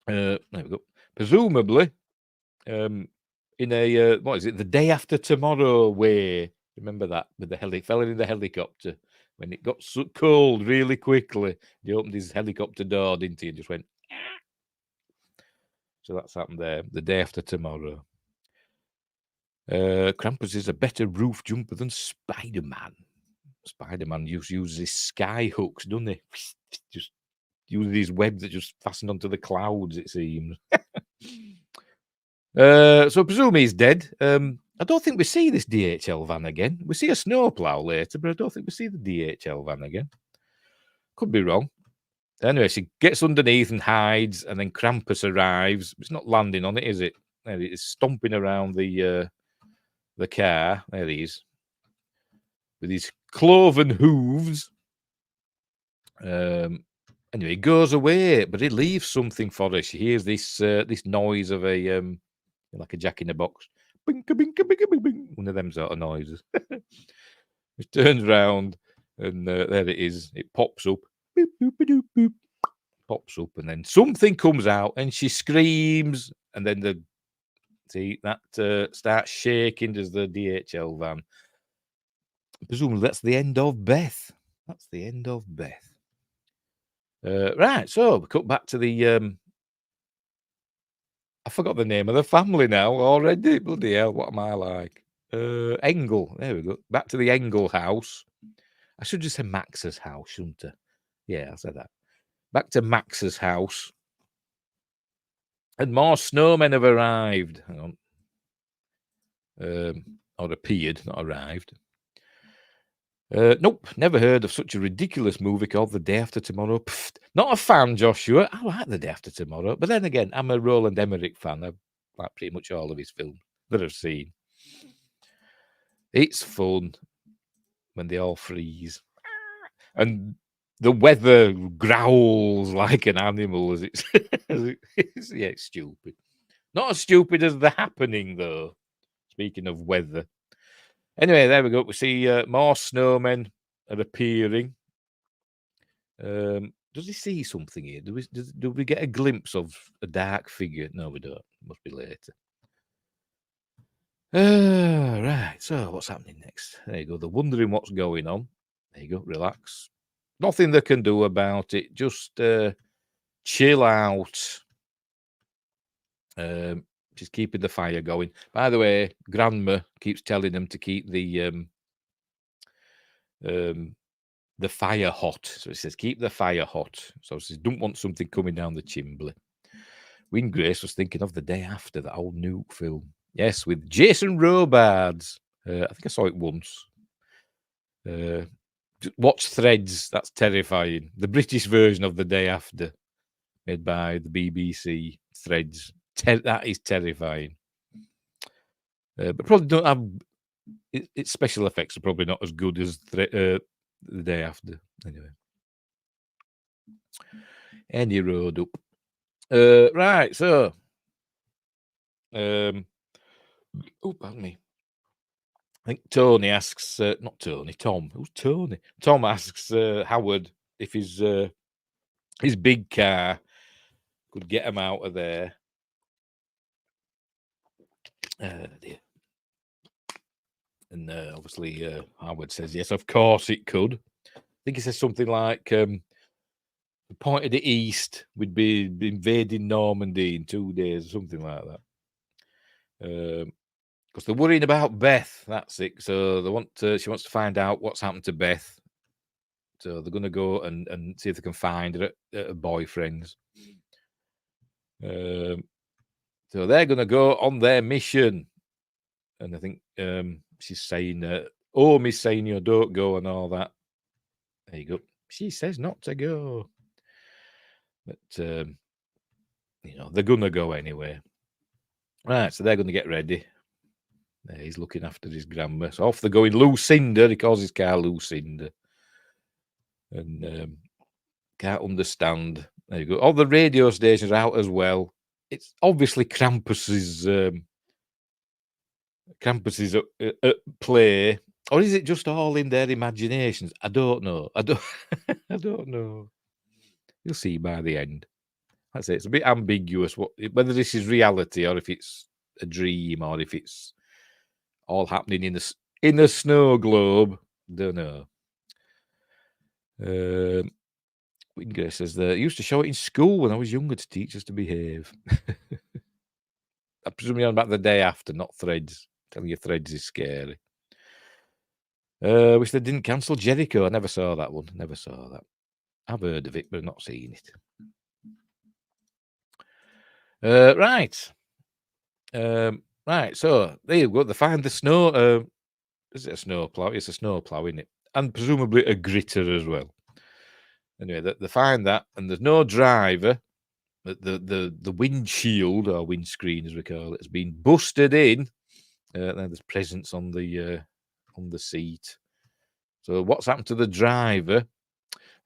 There we go. Presumably, in a what is it? The day after tomorrow way. Remember that with the fella in the helicopter when it got so cold really quickly. He opened his helicopter door, didn't he? And just went. So that's happened there. The day after tomorrow. Krampus is a better roof jumper than Spider-Man. Spider-Man uses sky hooks, doesn't he? Just uses these webs that just fasten onto the clouds, it seems. So I presume he's dead. I don't think we see this DHL van again. We see a snowplow later, but I don't think we see the DHL van again. Could be wrong. Anyway, she gets underneath and hides, and then Krampus arrives. It's not landing on it, is it? There it is, stomping around the car. There he is. With his cloven hooves. Anyway, he goes away, but he leaves something for her. She hears this noise of a like a jack in a box. Bing, bing, bing, bing, bing. One of them sort of noises. He turns round, and there it is. It pops up. Boop, boop, boop, boop. Pops up, and then something comes out, and she screams, and then that starts shaking as the DHL van. Presumably that's the end of Beth. That's the end of Beth. Right, so we cut back to the. I forgot the name of the family now already. Bloody hell, what am I like? Engel. There we go. Back to the Engel house. I should just say Max's house, shouldn't I? Yeah, I said that. Back to Max's house. And more snowmen have arrived. Hang on. Or appeared, not arrived. Nope, never heard of such a ridiculous movie called The Day After Tomorrow. Pfft, not a fan, Joshua. I like The Day After Tomorrow. But then again, I'm a Roland Emmerich fan. I like pretty much all of his films that I've seen. It's fun when they all freeze. And the weather growls like an animal as it's... yeah, it's stupid. Not as stupid as The Happening, though. Speaking of weather. Anyway, there we go. We see more snowmen are appearing. Does he see something here? Do we get a glimpse of a dark figure? No, we don't. Must be later. Right. So what's happening next? There you go. They're wondering what's going on. There you go. Relax. Nothing they can do about it. Just chill out. She's keeping the fire going. By the way, Grandma keeps telling them to keep the fire hot. So it says, keep the fire hot. So she don't want something coming down the chimney. Win Grace was thinking of The Day After, that old Nuke film. Yes, with Jason Robards. I think I saw it once. Watch Threads. That's terrifying. The British version of The Day After, made by the BBC. Threads. That is terrifying. But probably don't have its special effects are probably not as good as The Day After. Any road up. Right, so pardon me. I think Tony asks, not Tony, Tom. Who's Tony? Tom asks Howard if his big car could get him out of there. Dear. And obviously Howard says, yes, of course it could. I think he says something like, pointed it east, we'd be invading Normandy in 2 days, or something like that. Because they're worrying about Beth, that's it. So she wants to find out what's happened to Beth. So they're going to go and see if they can find her at her boyfriend's. So they're going to go on their mission. And I think she's saying, oh, Miss Senior, don't go and all that. There you go. She says not to go. But, they're going to go anyway. Right, so they're going to get ready. He's looking after his grandma. So off they're going. Lucinda, he calls his car Lucinda. And can't understand. There you go. All the radio stations are out as well. It's obviously Krampus's at play. Or is it just all in their imaginations? I don't know. I don't know. You'll see by the end. That's it. It's a bit ambiguous whether this is reality or if it's a dream or if it's all happening in the snow globe. Don't know. Wingate says I used to show it in school when I was younger to teach us to behave. I presume you're on about The Day After, not Threads. Telling you Threads is scary. Wish they didn't cancel Jericho. I never saw that one. Never saw that. I've heard of it, but not seen it. Right. Right, so there you go. They find the snow. Is it a snow plow? It's a snow plow, isn't it? And presumably a gritter as well. Anyway, they find that, and there's no driver. The windshield or windscreen, as we call it, has been busted in. There's presents on the seat. So what's happened to the driver?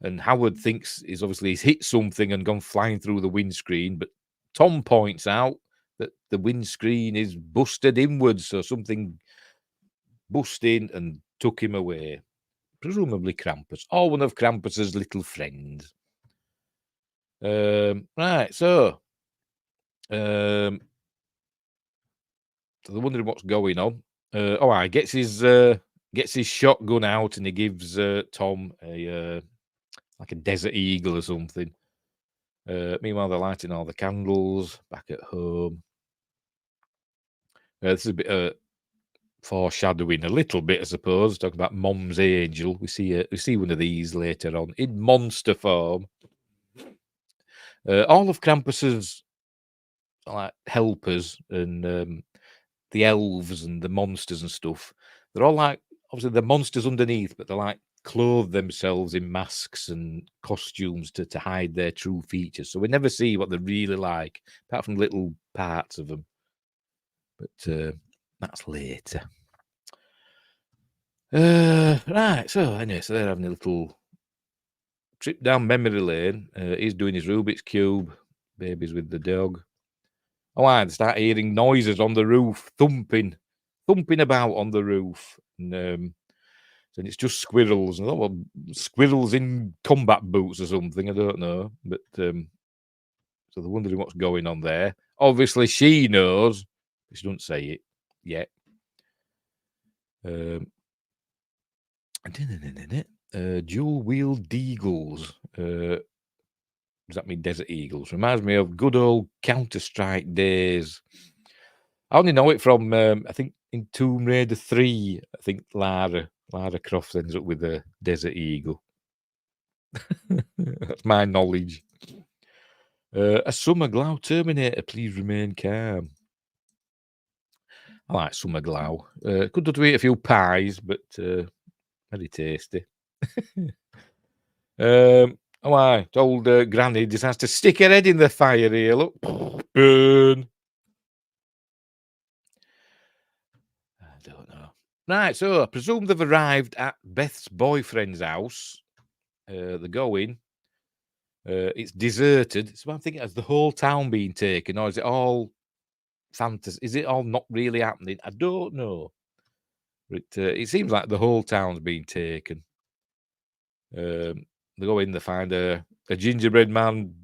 And Howard thinks he's hit something and gone flying through the windscreen, but Tom points out that the windscreen is busted inwards, so something bust in and took him away. Presumably Krampus, or one of Krampus's little friends. Right, so they're wondering what's going on. He gets his shotgun out and he gives Tom a like a Desert Eagle or something. Meanwhile, they're lighting all the candles back at home. This is a bit foreshadowing a little bit, I suppose. Talking about Mom's Angel, we see one of these later on in monster form. All of Krampus's like helpers and the elves and the monsters and stuff, they're all like, obviously the monsters underneath, but they're like clothe themselves in masks and costumes to hide their true features. So we never see what they're really like, apart from little parts of them. But that's later. Right, so anyway, so they're having a little trip down memory lane. He's doing his Rubik's Cube. Baby's with the dog. They start hearing noises on the roof, thumping about on the roof. And it's just squirrels. And I thought, well, squirrels in combat boots or something. I don't know. But so they're wondering what's going on there. Obviously, she knows, but she doesn't say it yet. Dual-wheeled deagles. Does that mean Desert Eagles? Reminds me of good old Counter-Strike days. I only know it from, I think, in Tomb Raider 3, I think Lara Croft ends up with a Desert Eagle. That's my knowledge. A Summer Glow Terminator, please remain calm. I like Summer Glow. Could do to eat a few pies, but very tasty. Oh, I old Granny decides to stick her head in the fire here. Look, burn. I don't know. Right, so I presume they've arrived at Beth's boyfriend's house. They're going. It's deserted. So I'm thinking, has the whole town been taken, or is it all fantasy? Is it all not really happening? I don't know. But it seems like the whole town's been taken. They go in, they find a gingerbread man.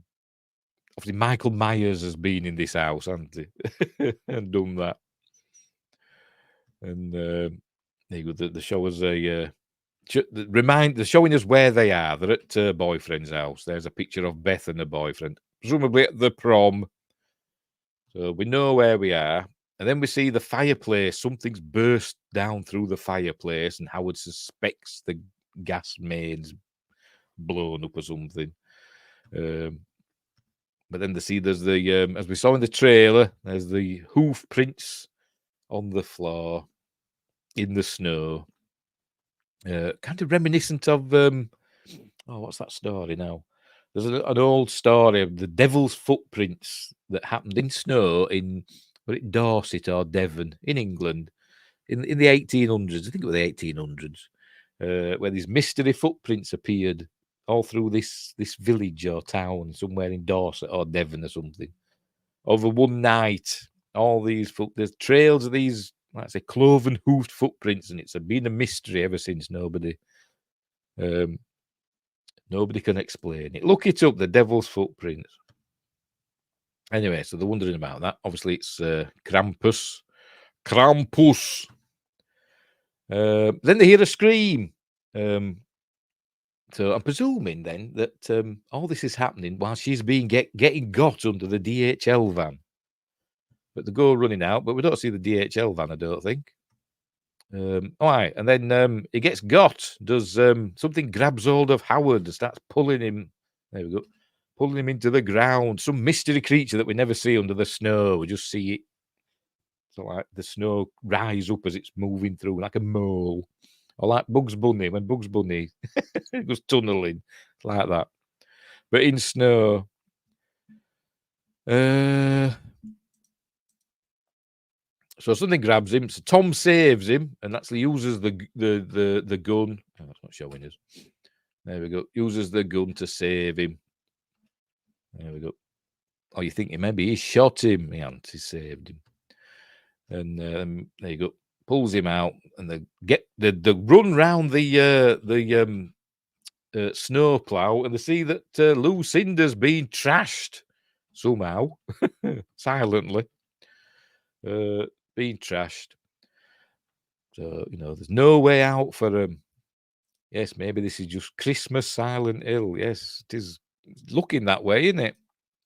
Obviously, Michael Myers has been in this house, hasn't he? And done that. And there you go. The show us a they're showing us where they are. They're at her boyfriend's house. There's a picture of Beth and her boyfriend, presumably at the prom. So we know where we are. And then we see the fireplace. Something's burst down through the fireplace, and Howard suspects the gas mains blown up or something. But then they see there's the, as we saw in the trailer, there's the hoof prints on the floor in the snow. Kind of reminiscent of, what's that story now? There's an old story of the devil's footprints that happened in snow in Dorset or Devon in England in the 1800s. I think it was the 1800s, where these mystery footprints appeared all through this village or town somewhere in Dorset or Devon or something. Over one night, all these there's trails of these, like I say, cloven hoofed footprints, and it's been a mystery ever since. Nobody can explain it. Look it up, the devil's footprints. Anyway, so they're wondering about that. Obviously, it's Krampus. Then they hear a scream. So I'm presuming then that all this is happening while she's being getting got under the DHL van. But they go running out, but we don't see the DHL van, I don't think. All right, and then he gets got. Does something grabs hold of Howard and starts pulling him. There we go, pulling him into the ground. Some mystery creature that we never see under the snow. We just see it. So like the snow rise up as it's moving through, like a mole, or like Bugs Bunny when Bugs Bunny goes tunneling, like that. But in snow. So something grabs him. So Tom saves him and actually uses the gun. Oh, that's not showing us. There we go. Uses the gun to save him. There we go. Oh, you think maybe he shot him? He saved him. And there you go. Pulls him out, and they run round the snow plow, and they see that Lucinda's been trashed somehow, silently. Being trashed. So, there's no way out for them. Yes, maybe this is just Christmas Silent Hill. Yes, it is looking that way, isn't it?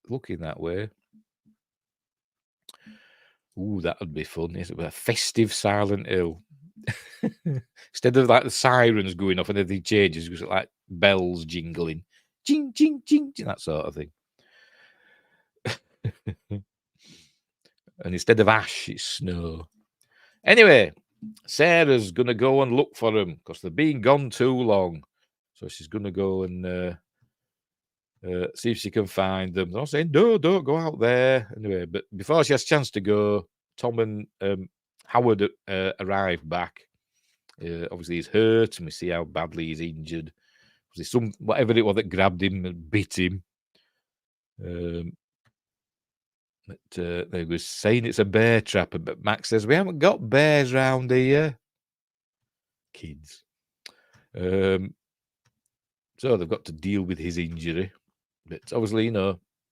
Looking that way. Ooh, that would be fun. Yes, it was a festive Silent Hill. Instead of like the sirens going off and everything changes, it's like bells jingling. Jing, jing, jing, that sort of thing. And instead of ash, it's snow. Anyway, Sarah's going to go and look for them because they've been gone too long. So she's going to go and see if she can find them. They're all saying, no, don't go out there. Anyway, but before she has a chance to go, Tom and Howard arrive back. Obviously, he's hurt, and we see how badly he's injured. Obviously, whatever it was that grabbed him and bit him. But they were saying it's a bear trap, but Max says we haven't got bears round here. Kids. So they've got to deal with his injury. But obviously,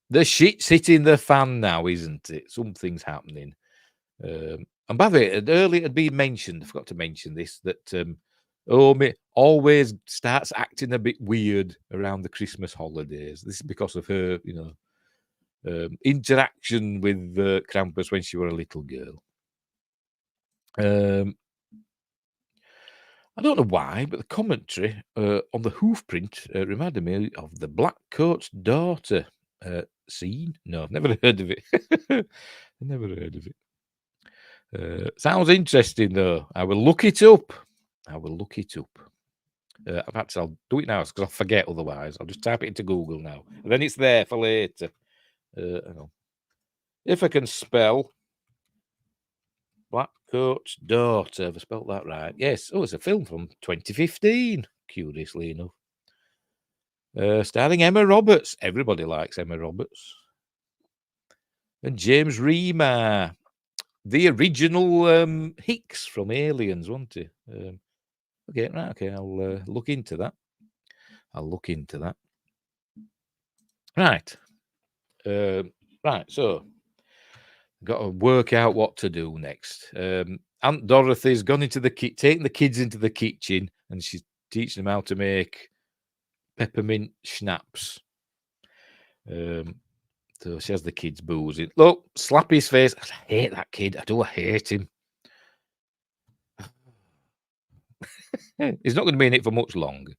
the shit's hitting the fan now, isn't it? Something's happening. And by the way, earlier it had been mentioned, I forgot to mention this, that Omi always starts acting a bit weird around the Christmas holidays. This is because of her, interaction with Krampus when she was a little girl. I don't know why, but the commentary on the hoof print reminded me of the Black Coat's daughter scene. No, I've never heard of it. Never heard of it. Sounds interesting, though. I will look it up. In fact, I'll do it now because I'll forget otherwise. I'll just type it into Google now. And then it's there for later. Hang on. If I can spell Blackcoat's Daughter. Have I spelled that right? Yes. Oh, it's a film from 2015, curiously enough. Starring Emma Roberts. Everybody likes Emma Roberts. And James Remar. The original Hicks from Aliens, wasn't he? Okay, right. Okay, I'll look into that. Right. Right, so got to work out what to do next. Aunt Dorothy's gone into the taking the kids into the kitchen, and she's teaching them how to make peppermint schnapps. So she has the kids boozing. Look, slap his face. I hate that kid. I hate him. He's not going to be in it for much longer.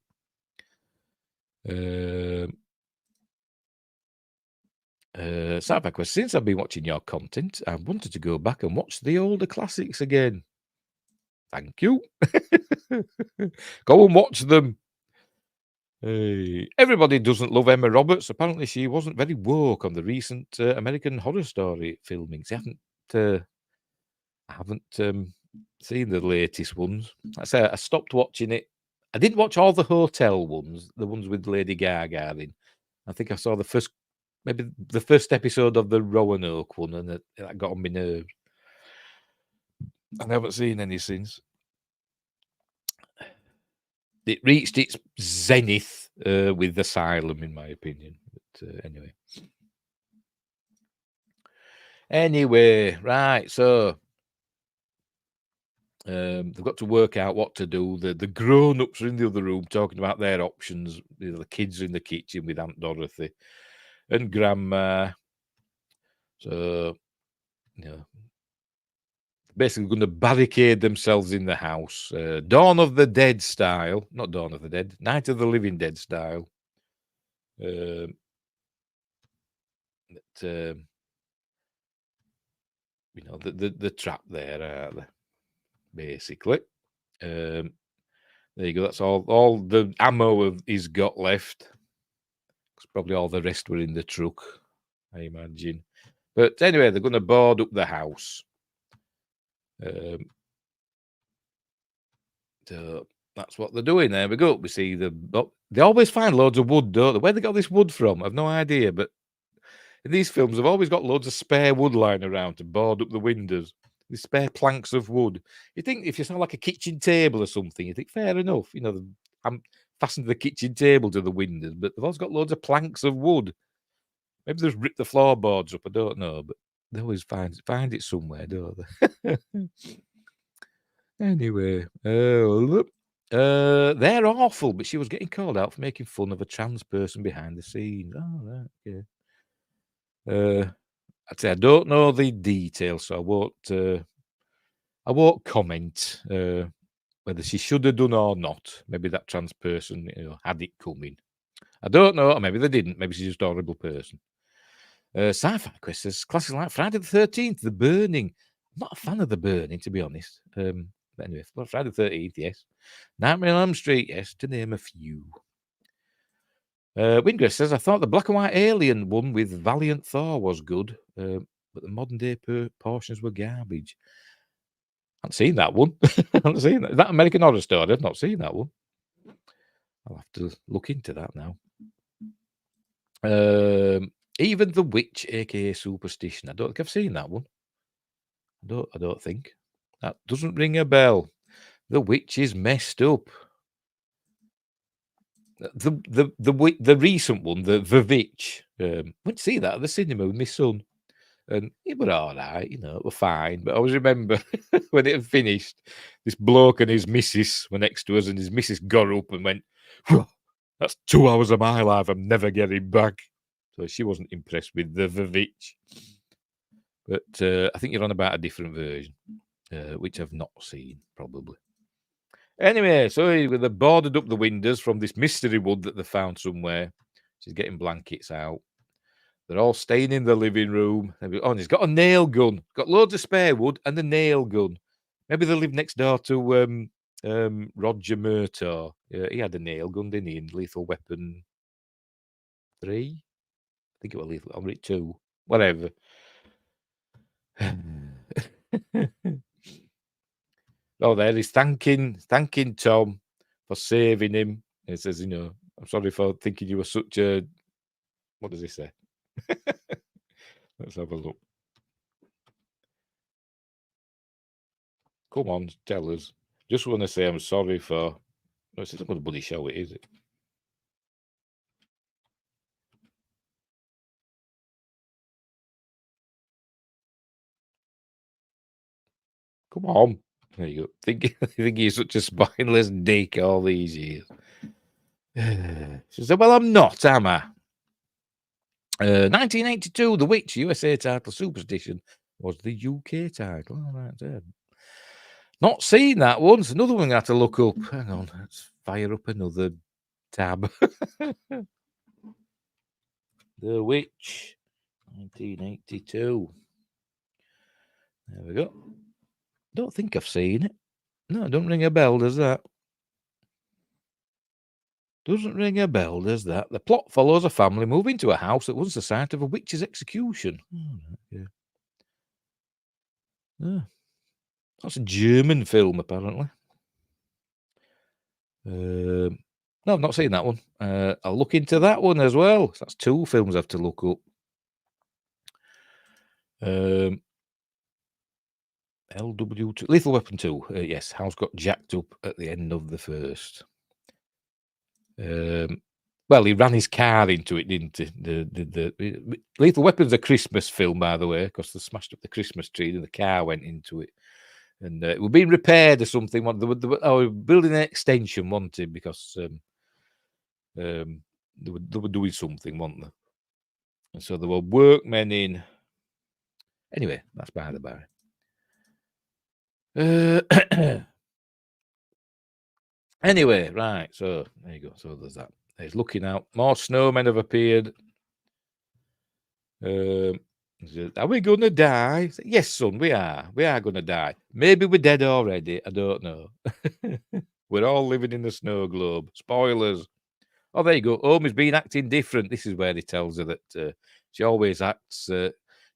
Sideback was, since I've been watching your content, I wanted to go back and watch the older classics again. Thank you. Go and watch them. Everybody doesn't love Emma Roberts. Apparently, she wasn't very woke on the recent American Horror Story filmings. I haven't seen the latest ones. I say I stopped watching it. I didn't watch all the hotel ones, the ones with Lady Gaga in. I think I saw maybe the first episode of the Roanoke one, and that got on my nerves. I haven't seen any since. It reached its zenith with Asylum, in my opinion. But anyway, right. So they've got to work out what to do. The grown-ups are in the other room talking about their options. The kids are in the kitchen with Aunt Dorothy and Grandma. So, basically going to barricade themselves in the house. Dawn of the Dead style. Not Dawn of the Dead. Night of the Living Dead style. The trap there, basically. There you go. That's all the ammo he's got left. Probably all the rest were in the truck, I imagine. But anyway, they're going to board up the house. So that's what they're doing. There we go. We see they always find loads of wood, don't they? Where they got this wood from, I've no idea. But in these films, they've always got loads of spare wood lying around to board up the windows. These spare planks of wood. You think if you saw like a kitchen table or something, you think fair enough. I'm fastened the kitchen table to the windows, but they've also got loads of planks of wood. Maybe they've ripped the floorboards up. I don't know, but they always find it somewhere, don't they? Anyway, they're awful, but she was getting called out for making fun of a trans person behind the scenes. Oh, right, okay. I'd say I don't know the details, so I won't comment whether she should have done or not. Maybe that trans person, had it coming. I don't know, or maybe they didn't. Maybe she's just a horrible person. Sci-fi quest says classics like Friday the 13th, The Burning. I'm not a fan of The Burning, to be honest. But anyway, Friday the 13th, yes. Nightmare on Elm Street, yes, to name a few. Wingress says, I thought the black and white Alien one with Valiant Thor was good, but the modern day portions were garbage. I haven't seen that one. I haven't seen that. Is that American Horror Story? I've not seen that one. I'll have to look into that now. Even The Witch, aka Superstition. I don't think I've seen that one. I don't think. That doesn't ring a bell. The Witch is messed up. The recent one, the Witch. Went to see that at the cinema with my son, and it were all right, it were fine. But I always remember when it had finished, this bloke and his missus were next to us, and his missus got up and went, "That's 2 hours of my life I'm never getting back." So she wasn't impressed with the Witch. But I think you're on about a different version, which I've not seen, probably. Anyway, so they boarded up the windows from this mystery wood that they found somewhere. She's getting blankets out. They're all staying in the living room. And he's got a nail gun. Got loads of spare wood and a nail gun. Maybe they live next door to Roger Murtaugh. He had a nail gun, didn't he, in Lethal Weapon 3? I think it was Lethal, or 2, whatever. Oh, there he's thanking Tom for saving him. He says, I'm sorry for thinking you were such a... What does he say? Let's have a look. Come on, tell us. Just want to say I'm sorry for... No, it's not a bloody show, it is it? Come on. There you go. Think he's such a spineless dick all these years. She said, well, I'm not, am I? 1982, The Witch, USA title, Superstition, was the UK title. All right, there. Not seen that one. It's another one I had to look up. Hang on, let's fire up another tab. The Witch, 1982. There we go. Don't think I've seen it. No, don't ring a bell, does that? Doesn't ring a bell, does that? The plot follows a family moving to a house that was the site of a witch's execution. Yeah. That's a German film, apparently. No, I've not seen that one. I'll look into that one as well. That's 2 films I have to look up. LW2, Lethal Weapon 2. Yes, house got jacked up at the end of the first. Well, he ran his car into it, didn't he? The Lethal Weapon's a Christmas film, by the way, because they smashed up the Christmas tree and the car went into it. And it was being repaired or something. They were building an extension, wasn't it? Because they were doing something, weren't they? And so there were workmen in. Anyway, that's by the by. Anyway, right. So there you go. So there's that. He's looking out. More snowmen have appeared. He says, are we going to die? Said, yes, son, we are. We are going to die. Maybe we're dead already. I don't know. We're all living in the snow globe. Spoilers. Oh, there you go. Homie's been acting different. This is where he tells her that she always acts, she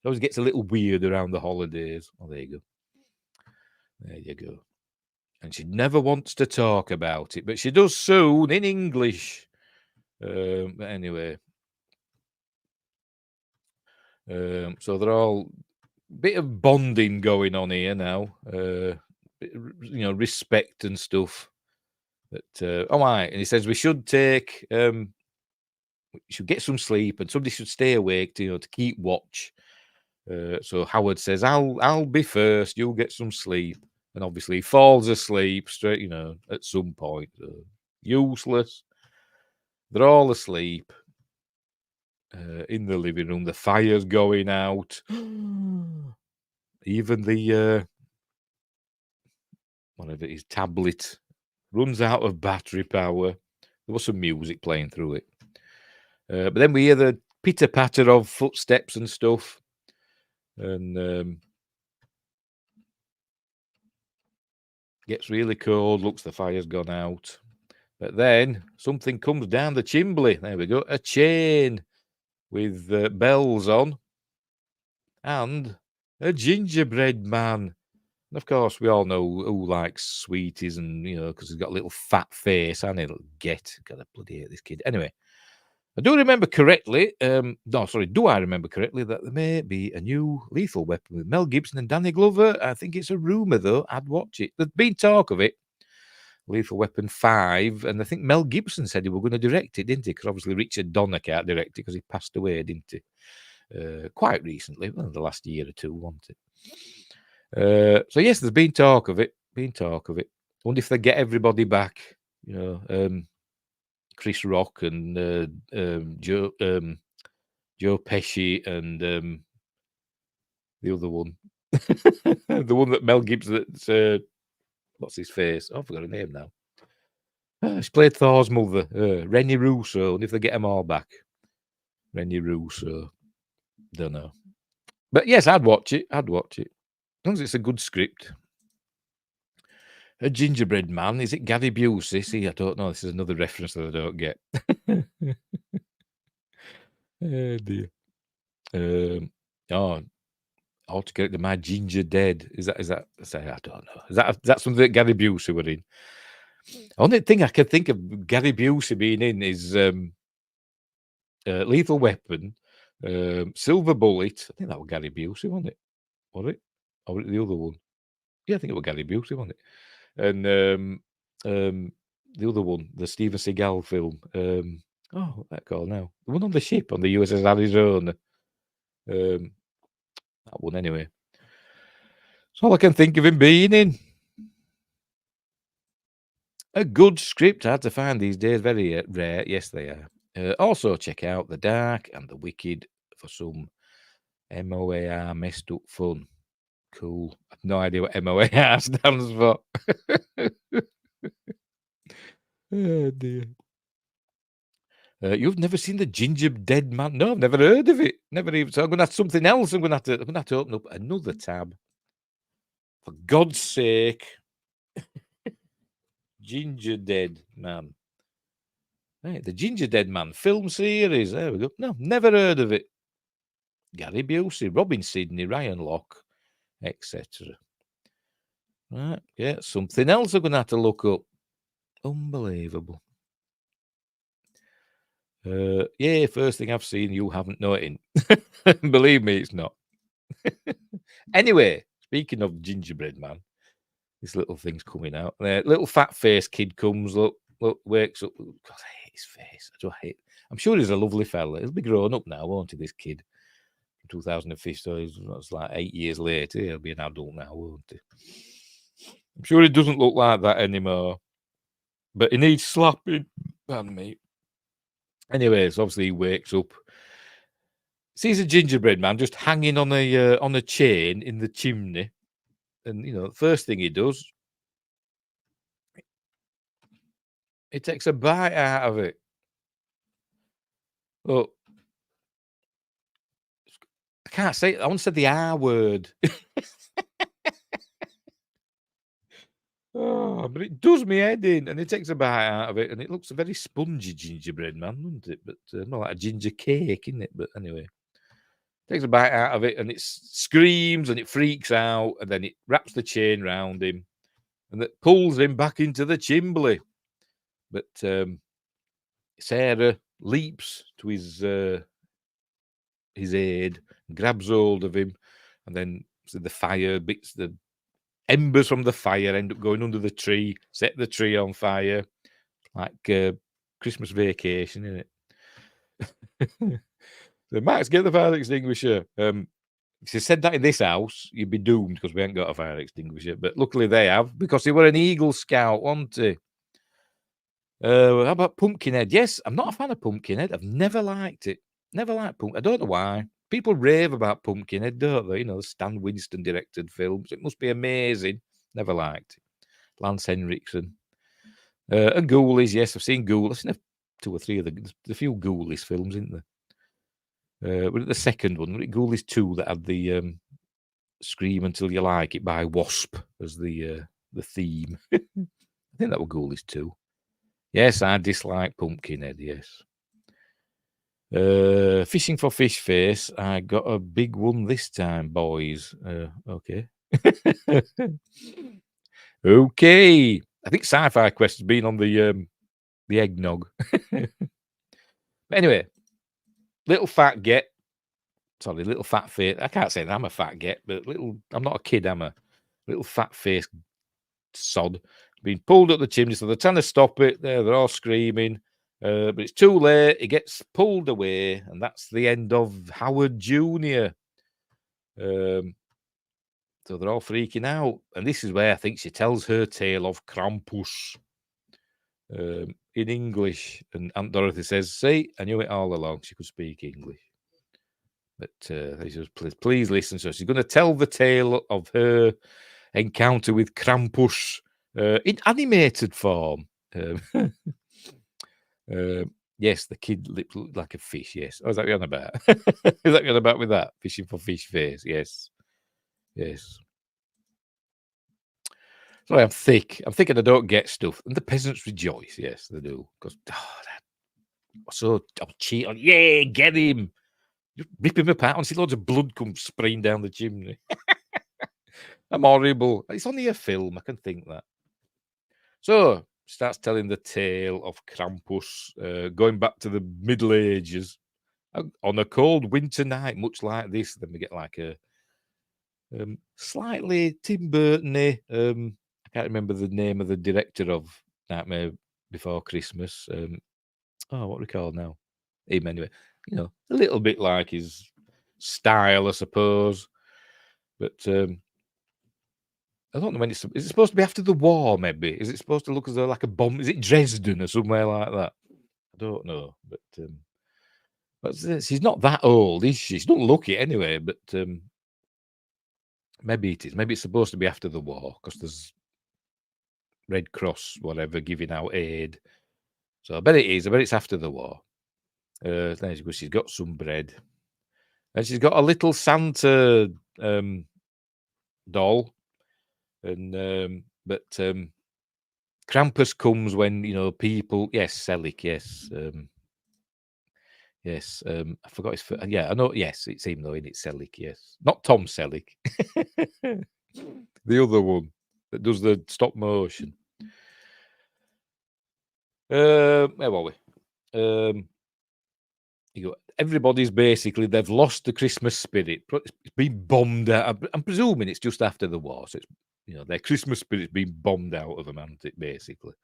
always gets a little weird around the holidays. Oh, there you go. There you go. And she never wants to talk about it, but she does soon in English. But anyway. So they're all bit of bonding going on here now. Respect and stuff. But all right, and he says we should take we should get some sleep and somebody should stay awake to keep watch. So Howard says, I'll be first, you'll get some sleep. And obviously he falls asleep straight, at some point. Useless. They're all asleep. In the living room, the fire's going out. Even the whatever it is, tablet runs out of battery power. There was some music playing through it. But then we hear the pitter-patter of footsteps and stuff. And gets really cold, looks the fire's gone out. But then something comes down the chimney. There we go. A chain with bells on. And a gingerbread man. And of course, we all know who likes sweeties and, because he's got a little fat face and it'll get. God, I bloody hate this kid. Anyway, I do remember correctly. Do I remember correctly that there may be a new Lethal Weapon with Mel Gibson and Danny Glover? I think it's a rumour, though. I'd watch it. There's been talk of it. Lethal Weapon 5. And I think Mel Gibson said he was going to direct it, didn't he? Because obviously Richard Donner can't direct it because he passed away, didn't he? Quite recently, the last year or two, wasn't it? So yes, there's been talk of it. I wonder if they get everybody back. Chris Rock and Joe Pesci and the other one, the one that Mel Gibson. That's what's his face? Oh, I forgot her name now. She played Thor's mother, Rennie Russo. And if they get them all back, Rennie Russo. Don't know. But yes, I'd watch it. As long as it's a good script. A gingerbread man. Is it Gary Busey? See, I don't know. This is another reference that I don't get. Oh dear. Oh, how to get to my ginger dead. Is that I don't know. Is that something that Gary Busey were in? Only thing I can think of Gary Busey being in is Lethal Weapon, Silver Bullet. I think that was Gary Busey, wasn't it? Was it? Or was it the other one? Yeah, I think it was Gary Busey, wasn't it? And the other one, the Steven Seagal film. What's that called now? The one on the ship on the USS Arizona. That one anyway. That's all I can think of him being in. A good script, hard to find these days, very rare. Yes, they are. Also, check out The Dark and The Wicked for some MOAR messed up fun. Cool. I've no idea what MOAR stands for. Oh dear. You've never seen the Ginger Dead Man? No, I've never heard of it. Never even. So I'm going to have something else. I'm going to have to open up another tab. For God's sake. Ginger Dead Man. Right, the Ginger Dead Man film series. There we go. No, never heard of it. Gary Busey, Robin Sidney, Ryan Locke, etc. Right, yeah, something else I'm going to have to look up. Unbelievable. Yeah, first thing I've seen you haven't noted. Believe me, it's not. Anyway, speaking of Gingerbread Man, this little thing's coming out. Little fat face kid comes, look, wakes up. God, I hate his face. I'm sure he's a lovely fella. He'll be grown up now, won't he, this kid? 2005, so it's like 8 years later. He'll be an adult now, won't he? I'm sure he doesn't look like that anymore. But he needs slapping. Pardon me. Anyways, obviously he wakes up, sees a gingerbread man just hanging on a chain in the chimney, and the first thing he does, he takes a bite out of it. Oh, I can't say it. I want to say the R word. Oh, but it does me head in, and he takes a bite out of it, and it looks a very spongy gingerbread man, doesn't it? But more like a ginger cake, isn't it? But anyway, takes a bite out of it, and it screams and it freaks out, and then it wraps the chain round him, and that pulls him back into the chimbley. But Sarah leaps to his aid, grabs hold of him, and then the fire bits, the embers from the fire end up going under the tree, set the tree on fire, like Christmas Vacation, isn't it? So Max, get the fire extinguisher. If you said that in this house, you'd be doomed because we ain't got a fire extinguisher. But luckily they have, because he were an Eagle Scout, wasn't he? How about Pumpkinhead? Yes, I'm not a fan of Pumpkinhead. I've never liked it. Never liked Pumpkinhead. I don't know why. People rave about Pumpkinhead, don't they? The Stan Winston directed films. It must be amazing. Never liked it. Lance Henriksen. And Ghoulies, yes, I've seen Ghoulies. I've seen 2 or 3 of the few Ghoulies films, isn't there? Was it the second one? Was it Ghoulies 2 that had the Scream Until You Like It by Wasp as the theme? I think that was Ghoulies 2. Yes, I dislike Pumpkinhead, yes. Fishing for Fish Face. I got a big one this time, boys. Okay. Okay. I think Sci-Fi Quest has been on the eggnog. But anyway, little fat face. I can't say that I'm a fat get, but I'm not a kid, I'm a little fat face sod being pulled up the chimney. So they're trying to stop it. They're all screaming. But it's too late. He gets pulled away, and that's the end of Howard Jr. So they're all freaking out. And this is where I think she tells her tale of Krampus in English. And Aunt Dorothy says, see, I knew it all along. She could speak English. But she says, please listen. So she's going to tell the tale of her encounter with Krampus in animated form. Yes, the kid looked like a fish. Yes. Oh, is that what you're on about? Is that what you're on about with that? Fishing for Fish Face. Yes. Yes. Sorry, I'm thick. I'm thick and I don't get stuff. And the peasants rejoice. Yes, they do. Because, so I'll cheat on. Yeah, get him. Just rip him apart and see loads of blood come spraying down the chimney. I'm horrible. It's only a film. I can think that. So starts telling the tale of Krampus going back to the Middle Ages on a cold winter night, much like this. Then we get like a slightly Tim Burton-y. I can't remember the name of the director of Nightmare Before Christmas. What do we call now? Him anyway. You know, a little bit like his style, I suppose. But I don't know when it's. Is it supposed to be after the war? Maybe is it supposed to look as though like a bomb? Is it Dresden or somewhere like that? I don't know, but she's not that old, is she? She doesn't look it anyway. But maybe it is. Maybe it's supposed to be after the war because there's Red Cross, whatever, giving out aid. So I bet it is. I bet it's after the war. Then she's got some bread, and she's got a little Santa doll. And but Krampus comes when people. Yes, Selig. Yes, yes. I forgot his. Yeah, I know. Yes, it's him though. It's Selig. Yes, not Tom Selig. The other one that does the stop motion. Where were we? Everybody's basically they've lost the Christmas spirit. It's been bombed out. I'm presuming it's just after the war, so it's their Christmas spirit's been bombed out of them, hasn't it? Basically,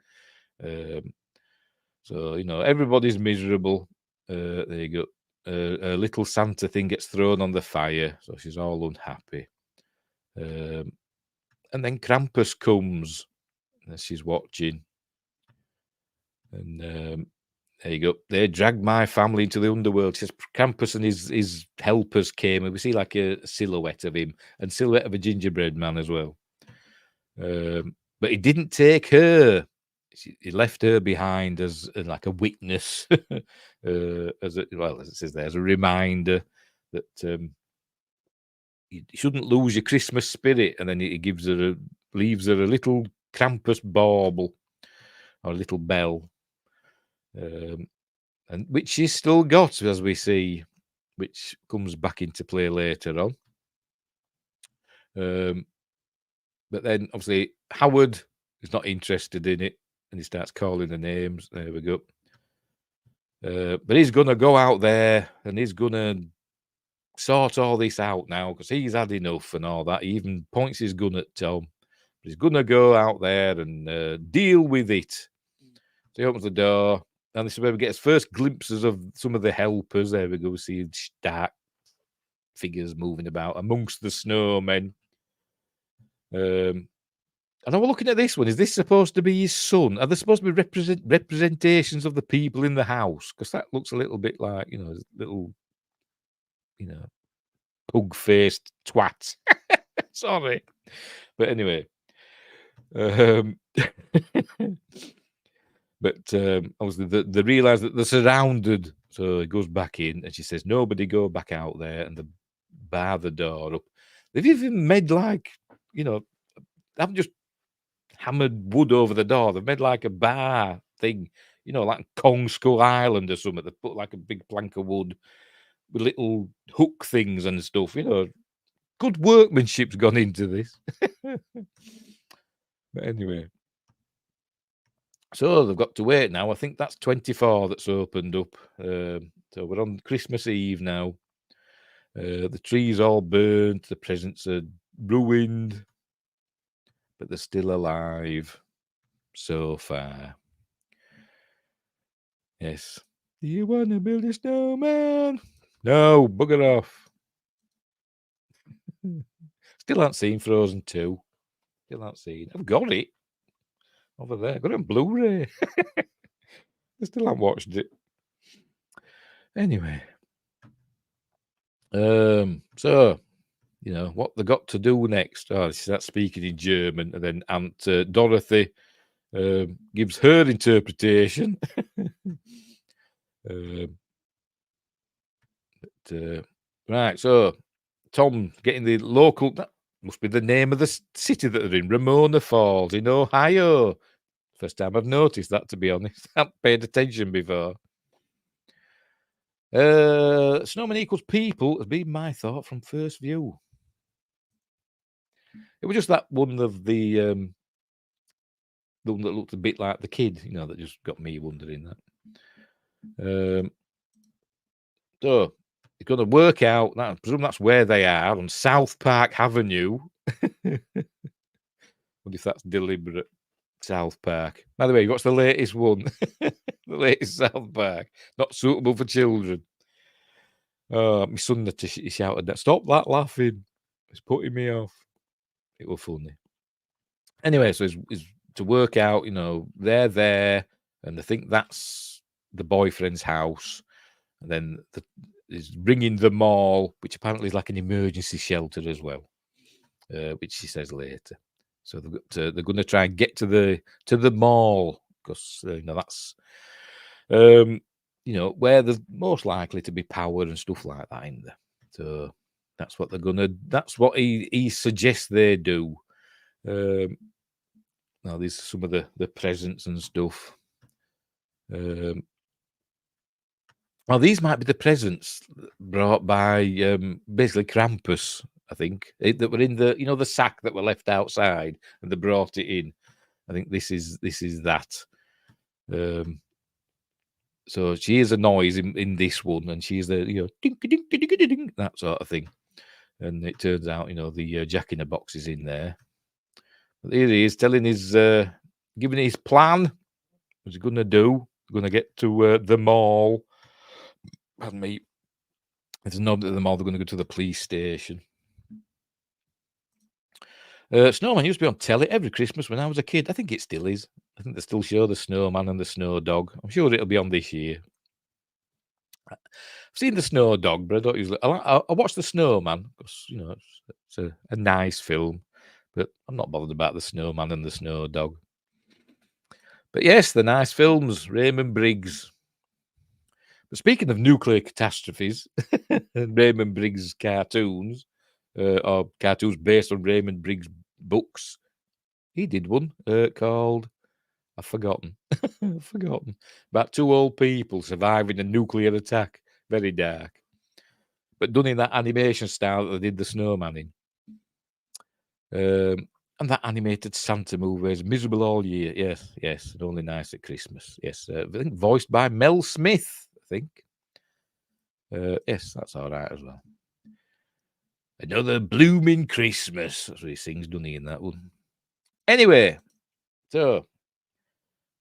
so everybody's miserable. There you go. A little Santa thing gets thrown on the fire, so she's all unhappy. And then Krampus comes, and she's watching, and there you go. They dragged my family into the underworld. Says Krampus and his helpers came, and we see like a silhouette of him and silhouette of a gingerbread man as well. But he didn't take her. He left her behind as like a witness, as it says there, as a reminder that you shouldn't lose your Christmas spirit. And then he leaves her a little Krampus bauble or a little bell. And which she's still got, as we see, which comes back into play later on. But then, obviously, Howard is not interested in it, and he starts calling the names. There we go. But he's going to go out there, and he's going to sort all this out now, because he's had enough and all that. He even points his gun at Tom. He's going to go out there and deal with it. So he opens the door. And this is where we get his first glimpses of some of the helpers. There we go. We see dark figures moving about amongst the snowmen. And I was looking at this one. Is this supposed to be his son? Are there supposed to be representations of the people in the house? Because that looks a little bit like, little, pug-faced twat. Sorry. But anyway. But obviously they realise that they're surrounded. So he goes back in and she says, nobody go back out there, and they bar the door up. They've even made like, they haven't just hammered wood over the door. They've made like a bar thing, like Kong Skull Island or something. They've put like a big plank of wood with little hook things and stuff, Good workmanship's gone into this. But anyway. So they've got to wait now. I think that's 24 that's opened up. So we're on Christmas Eve now. The tree's all burnt. The presents are ruined. But they're still alive so far. Yes. Do you want to build a snowman? No, bugger off. Still haven't seen Frozen 2. Still haven't seen. I've got it. Over there. I've got it on Blu-ray. I still haven't watched it. Anyway. So, what they got to do next. Oh, she starts speaking in German, and then Aunt Dorothy gives her interpretation. Right, so Tom getting the local, Must be the name of the city that they're in, Ramona Falls in Ohio. First time I've noticed that, to be honest. I haven't paid attention before. Snowman equals people has been my thought from first view. It was just that one of the one that looked a bit like the kid, that just got me wondering that. So it's going to work out. I presume that's where they are on South Park Avenue. Wonder if that's deliberate. South Park. By the way, what's the latest one? The latest South Park. Not suitable for children. My son he shouted that. Stop that laughing. It's putting me off. It was funny. Anyway, so it's to work out, they're there and they think that's the boyfriend's house. And then is ringing the mall, which apparently is like an emergency shelter as well, which she says later. So they're going to try and get to the mall because that's where there's most likely to be power and stuff like that in there. So that's what they're gonna. That's what he suggests they do. Now these are some of the presents and stuff. Well, these might be the presents brought by basically Krampus, I think, that were in the sack that were left outside, and they brought it in. I think this is that. So she hears a noise in this one, and she's the ding, ding, ding, ding, ding, ding, that sort of thing. And it turns out the Jack in the Box is in there. But here he is telling giving his plan. What's he going to do? Going to get to the mall. Pardon me. It's not at the mall. They're going to go to the police station. Snowman used to be on telly every Christmas when I was a kid. I think it still is. I think they still show the Snowman and the Snow Dog. I'm sure it'll be on this year. I've seen the Snow Dog, but I don't usually. I watch the Snowman because it's a nice film, but I'm not bothered about the Snowman and the Snow Dog. But yes, the nice films, Raymond Briggs. But speaking of nuclear catastrophes, Raymond Briggs cartoons, or cartoons based on Raymond Briggs books, he did one called, I've forgotten, about two old people surviving a nuclear attack. Very dark. But done in that animation style that they did the Snowman in. And that animated Santa movie is miserable all year. Yes, and only nice at Christmas. Yes, I think voiced by Mel Smith, I think. Yes, that's all right as well. Another blooming Christmas. That's what he sings, doesn't he, in that one? Anyway, so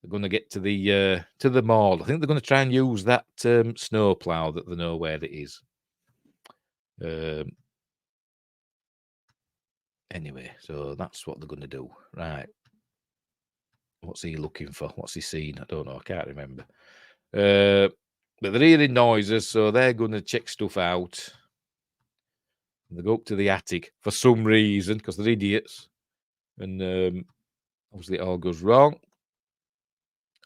they're going to get to the mall. I think they're going to try and use that snow plow that they know where it is. Anyway, so that's what they're going to do. Right. What's he looking for? What's he seen? I don't know. I can't remember. But they're hearing noises, so they're going to check stuff out. They go up to the attic for some reason, because they're idiots. And obviously it all goes wrong.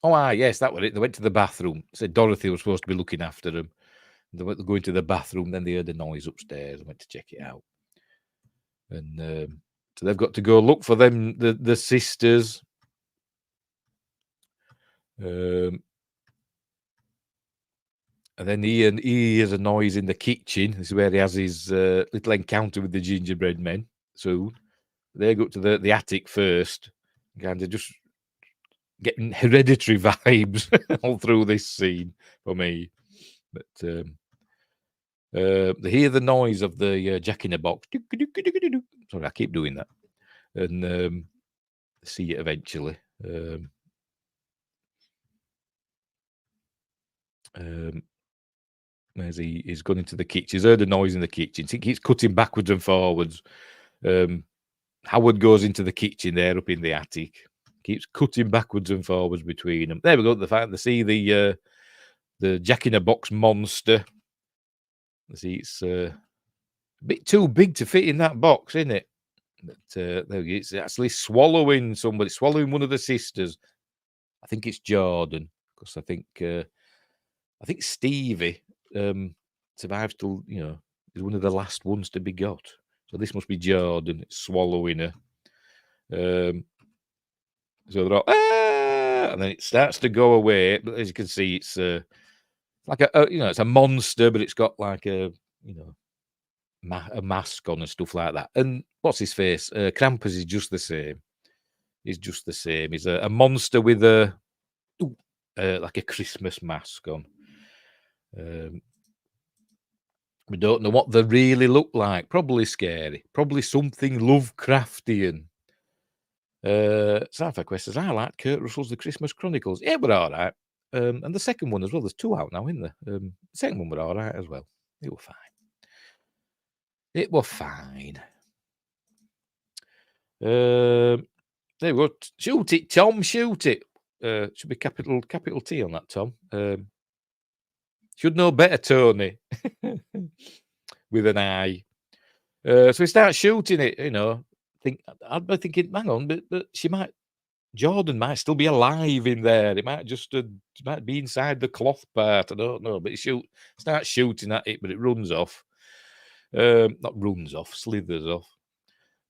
Oh, yes, that was it. They went to the bathroom. Said Dougherty was supposed to be looking after them. They went to go into the bathroom, then they heard a noise upstairs and went to check it out. And so they've got to go look for them, the sisters. And then he hears a noise in the kitchen. This is where he has his little encounter with the gingerbread men. So they go up to the attic first. Kind of just getting hereditary vibes all through this scene for me. But they hear the noise of the Jack in the Box. Sorry, I keep doing that. And see it eventually. As he's gone into the kitchen, he's heard a noise in the kitchen. He keeps cutting backwards and forwards. Howard goes into the kitchen there up in the attic. Keeps cutting backwards and forwards between them. There we go. The fact they see the Jack in a Box monster. See, it's a bit too big to fit in that box, isn't it? But it's actually swallowing somebody, swallowing one of the sisters. I think it's Jordan, because I think Stevie survives till is one of the last ones to be got. So this must be Jordan swallowing her. So they're all, and then it starts to go away. But as you can see, it's like it's a monster, but it's got like a mask on and stuff like that. And what's his face? Krampus is just the same. He's just the same. He's a monster with like a Christmas mask on. We don't know what they really look like. Probably scary. Probably something Lovecraftian. Sci-fi Quest says, I like Kurt Russell's The Christmas Chronicles. Yeah, but all right. And the second one as well. There's 2 out now, isn't there? The second one were all right as well. It were fine. It were fine. There we go. Shoot it, Tom. Shoot it. Should be capital T on that, Tom. Should know better, Tony. With an I. So we start shooting it, I'd be thinking, hang on, but Jordan might still be alive in there. It might just might be inside the cloth part. I don't know, but starts shooting at it, but it runs off. Not runs off, slithers off.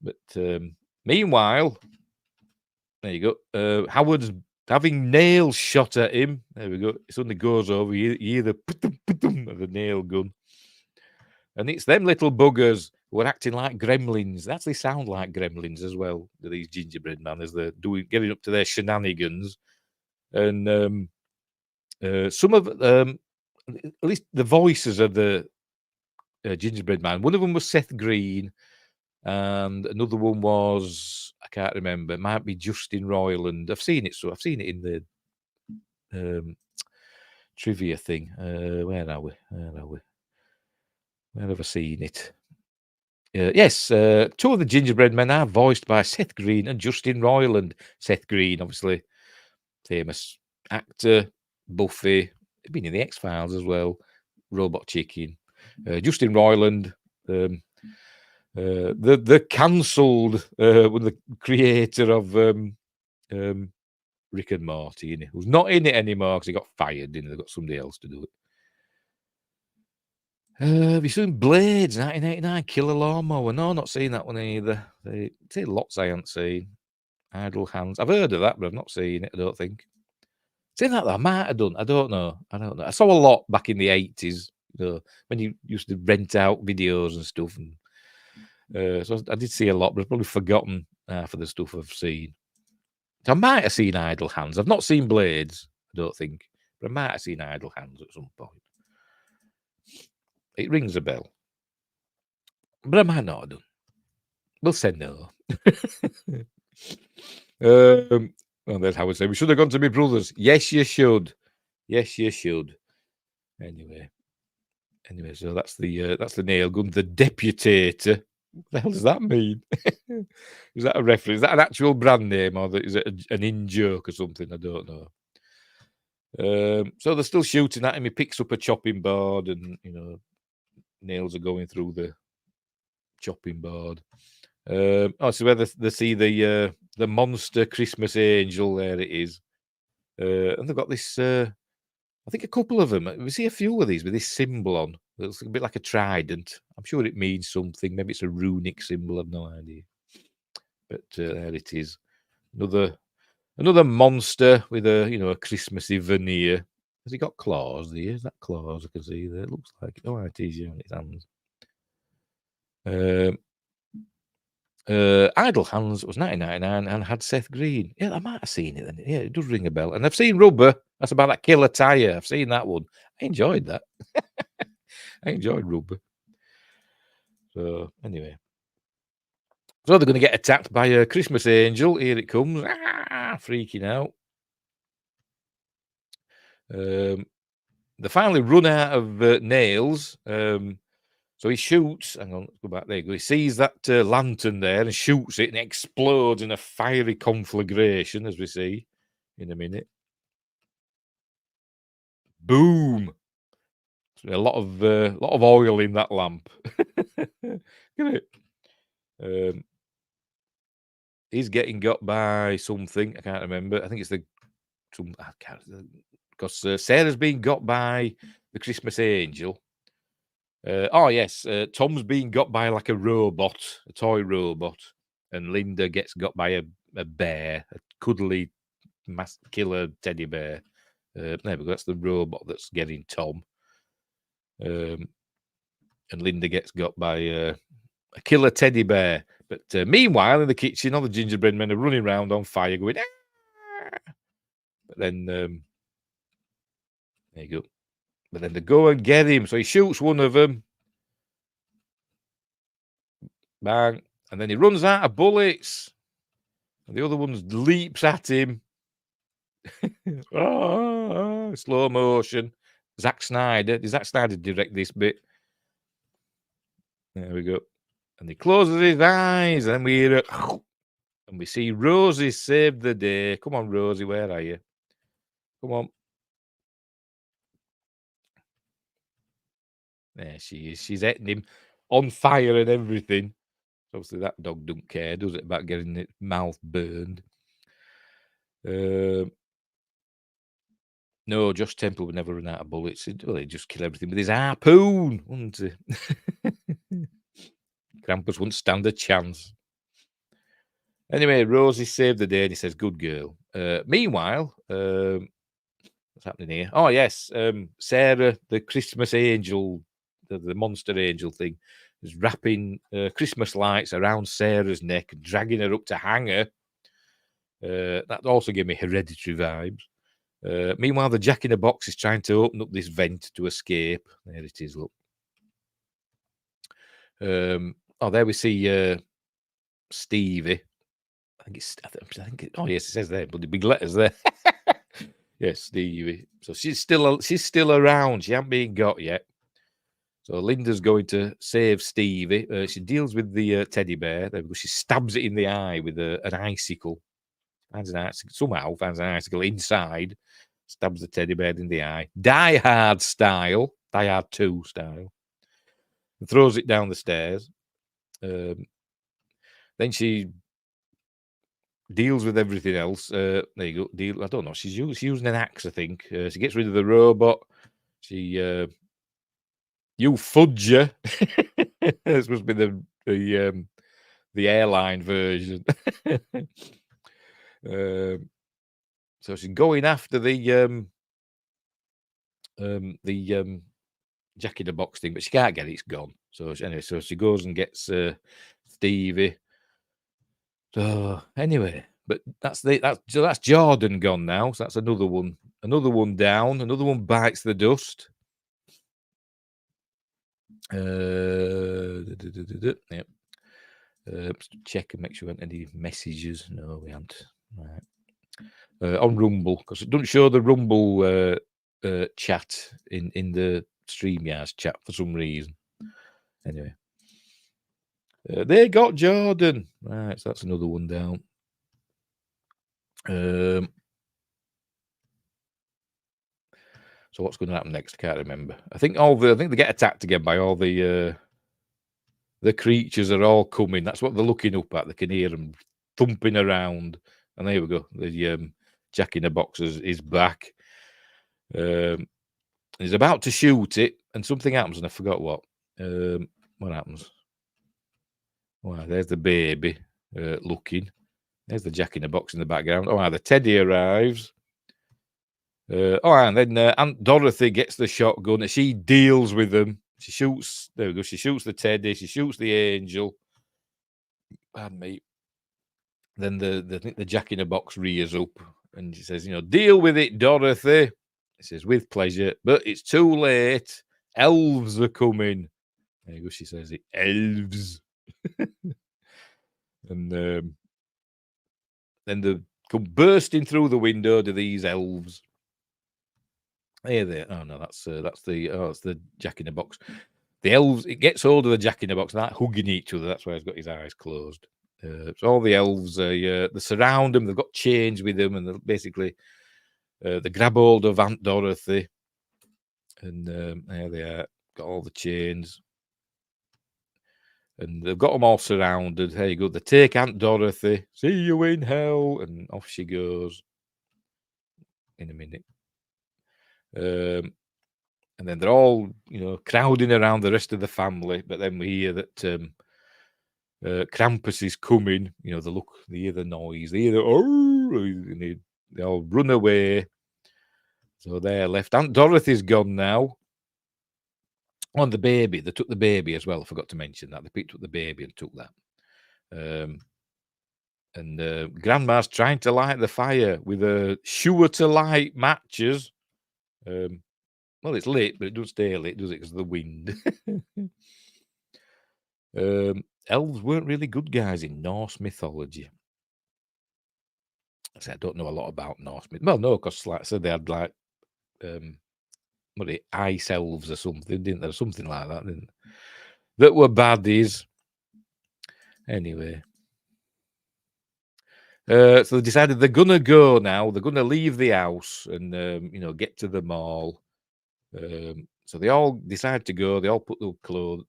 But meanwhile, there you go. Howard's having nails shot at him. There we go. It suddenly goes over. You hear the nail gun. And it's them little buggers who are acting like gremlins. They actually sound like gremlins as well, these gingerbread men, as they're getting up to their shenanigans. And some of at least the voices of the gingerbread man. One of them was Seth Green, and another one was, I can't remember. It might be Justin Roiland. I've seen it in the trivia thing. Where are we? Where have I seen it? Yes, 2 of the gingerbread men are voiced by Seth Green and Justin Roiland. Seth Green, obviously famous actor, Buffy, been in the X-Files as well, Robot Chicken. Justin Roiland, the cancelled, the creator of Rick and Morty, who's not in it anymore because he got fired. They got somebody else to do it. Have you seen Blades 1989 Killer Lawnmower? No, not seen that one either. They say lots I haven't seen. Idle Hands. I've heard of that, but I've not seen it, I don't think. Seen that I might have done. I don't know. I saw a lot back in the 80s, when you used to rent out videos and stuff. And so I did see a lot, but I've probably forgotten half of the stuff I've seen. So I might have seen Idle Hands. I've not seen Blades, I don't think. But I might have seen Idle Hands at some point. It rings a bell. But I might not have done. We'll say no. Well, that's how we say. We should have gone to my brothers. Yes, you should. Yes, you should. Anyway, so that's the nail gun. The Deputator. What the hell does that mean? Is that a reference? Is that an actual brand name, or is it an in-joke or something? I don't know. So they're still shooting at him. He picks up a chopping board, and nails are going through the chopping board. So where they see the monster Christmas angel, there it is. And they've got this, I think a couple of them. We see a few of these with this symbol on. It looks a bit like a trident. I'm sure it means something. Maybe it's a runic symbol. I've no idea. But there it is. Another monster with a Christmassy veneer. Has he got claws? Is that claws? I can see there. It looks like it. Oh, it is on its hands. Idle Hands was 1999 and had Seth Green. Yeah, I might have seen it then. Yeah, it does ring a bell. And I've seen Rubber. That's about that killer tire. I've seen that one. I enjoyed that. I enjoyed Rubber. So, anyway. So they're going to get attacked by a Christmas angel. Here it comes. Freaking out. They finally run out of nails. So he shoots. Hang on, let's go back. There you go. He sees that lantern there and shoots it, and it explodes in a fiery conflagration, as we see in a minute. Boom! A lot of oil in that lamp. Look at it. He's getting got by something. I can't remember. I think it's because Sarah's being got by the Christmas angel. Oh yes, Tom's being got by like a robot, a toy robot, and Linda gets got by a bear, a cuddly killer teddy bear. There we go. That's the robot that's getting Tom. And Linda gets got by a killer teddy bear. But meanwhile, in the kitchen, all the gingerbread men are running around on fire, going. Aah! But then there you go. But then they go and get him. So he shoots one of them. Bang. And then he runs out of bullets. And the other one leaps at him. Slow motion. Zack Snyder. Did Zack Snyder direct this bit? There we go. And he closes his eyes. And we hear and we see Rosie saved the day. Come on, Rosie, where are you? Come on. There she is. She's hitting him on fire and everything. Obviously, that dog don't care, does it, about getting its mouth burned? No, Josh Temple would never run out of bullets. He'd just kill everything with his harpoon, wouldn't he? Krampus wouldn't stand a chance. Anyway, Rosie saved the day and he says, good girl. Meanwhile, what's happening here? Oh, yes. Sarah, the Christmas angel, the monster angel thing, is wrapping Christmas lights around Sarah's neck, dragging her up to hang her. That also gave me Hereditary vibes. Meanwhile, the Jack in the Box is trying to open up this vent to escape. There it is, look. There we see Stevie. Oh, yes, it says there, but the big letters there. Yes, Stevie. So she's still around. She hasn't been got yet. So Linda's going to save Stevie. She deals with the teddy bear. There we go. She stabs it in the eye with an icicle. Finds an icicle inside. Stabs the teddy bear in the eye. Die Hard 2 style. And throws it down the stairs. Then she deals with everything else. There you go. I don't know. She's using an axe, I think. She gets rid of the robot. She... You fudger. This must be the airline version. So she's going after the Jack in the Box thing, but she can't get it. It's gone. So she goes and gets Stevie. So anyway, but that's Jordan gone now. So that's another one. Another one down. Another one bites the dust. Yep. Check and make sure we haven't any messages. No, we haven't. Right. On Rumble, because it doesn't show the Rumble chat in the StreamYard chat for some reason. Anyway, they got Jordan. Right, so that's another one down. So what's going to happen next? I can't remember. I think they get attacked again by all the creatures are all coming. That's what they're looking up at. They can hear them thumping around. And there we go. The Jack in the Box is back. He's about to shoot it, and something happens, and I forgot what. What happens? Well, there's the baby looking. There's the Jack in the Box in the background. Oh, the teddy arrives. And then Aunt Dorothy gets the shotgun and she deals with them. She shoots. There we go. She shoots the teddy. She shoots the angel. Pardon me. Then the Jack in the Box rears up and she says, deal with it, Dorothy. She says, with pleasure, but it's too late. Elves are coming. There you go. She says it. Elves. And then they come bursting through the window to these elves. Here they. Oh no, it's the Jack in the Box. The elves. It gets hold of the Jack in the Box. That hugging each other. That's why he's got his eyes closed. So all the elves, they surround them. They've got chains with them, and they're basically they grab hold of Aunt Dorothy, and there they are. Got all the chains, and they've got them all surrounded. There you go. They take Aunt Dorothy. See you in hell, and off she goes. In a minute. And then they're all, crowding around the rest of the family. But then we hear that Krampus is coming. They hear the noise, they hear and they all run away. So they're left. Aunt Dorothy's gone now. On the baby, they took the baby as well. I forgot to mention that. They picked up the baby and took that. And Grandma's trying to light the fire with a sure-to-light matches. Well, it's lit, but it doesn't stay lit, does it? Because of the wind. Elves weren't really good guys in Norse mythology. I don't know a lot about Norse mythology. Well, no, because like I said, they had like ice elves or something, didn't there? Something like that, didn't they? That were baddies. Anyway. So they decided they're gonna go now. They're gonna leave the house and get to the mall. So they all decide to go. They all put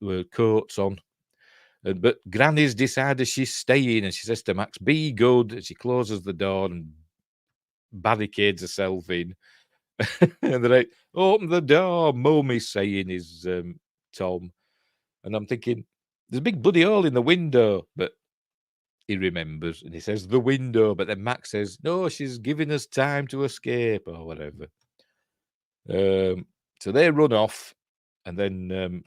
their coats on. But Granny's decided she's staying, and she says to Max, "Be good." And she closes the door and barricades herself in. And they're like, "Open the door," Mummy's saying, is Tom. And I'm thinking, there's a big bloody hole in the window, but he remembers and he says the window, but then Max says, "No, she's giving us time to escape," or whatever. So they run off, and then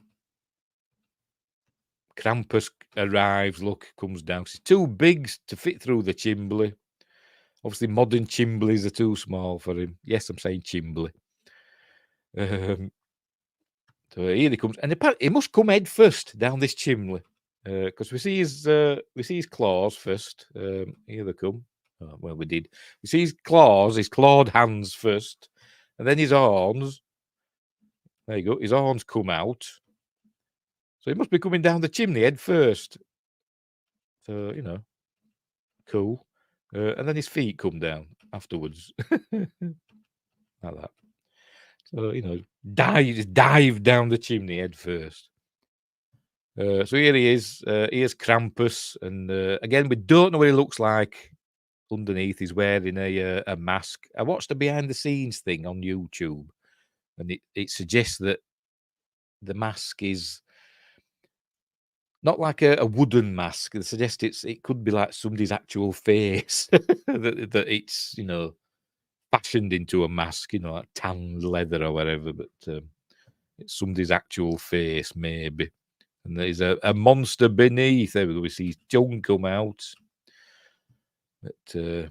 Krampus arrives, comes down. She's too big to fit through the chimbley. Obviously, modern chimblies are too small for him. Yes, I'm saying chimbley. So here he comes, and apparently he must come head first down this chimney, because we see his claws first. Here they come. Oh, well, we did. We see his clawed hands first, and then his horns. There you go. His horns come out. So he must be coming down the chimney head first. So, cool. And then his feet come down afterwards. Like that. So, dive down the chimney head first. So here he is. Here's Krampus. And again, we don't know what he looks like. Underneath, he's wearing a mask. I watched a behind the scenes thing on YouTube. And it suggests that the mask is not like a wooden mask. It suggests it could be like somebody's actual face. that it's, fashioned into a mask, like tanned leather or whatever. But it's somebody's actual face, maybe. And there's a monster beneath. There we see his tongue come out. But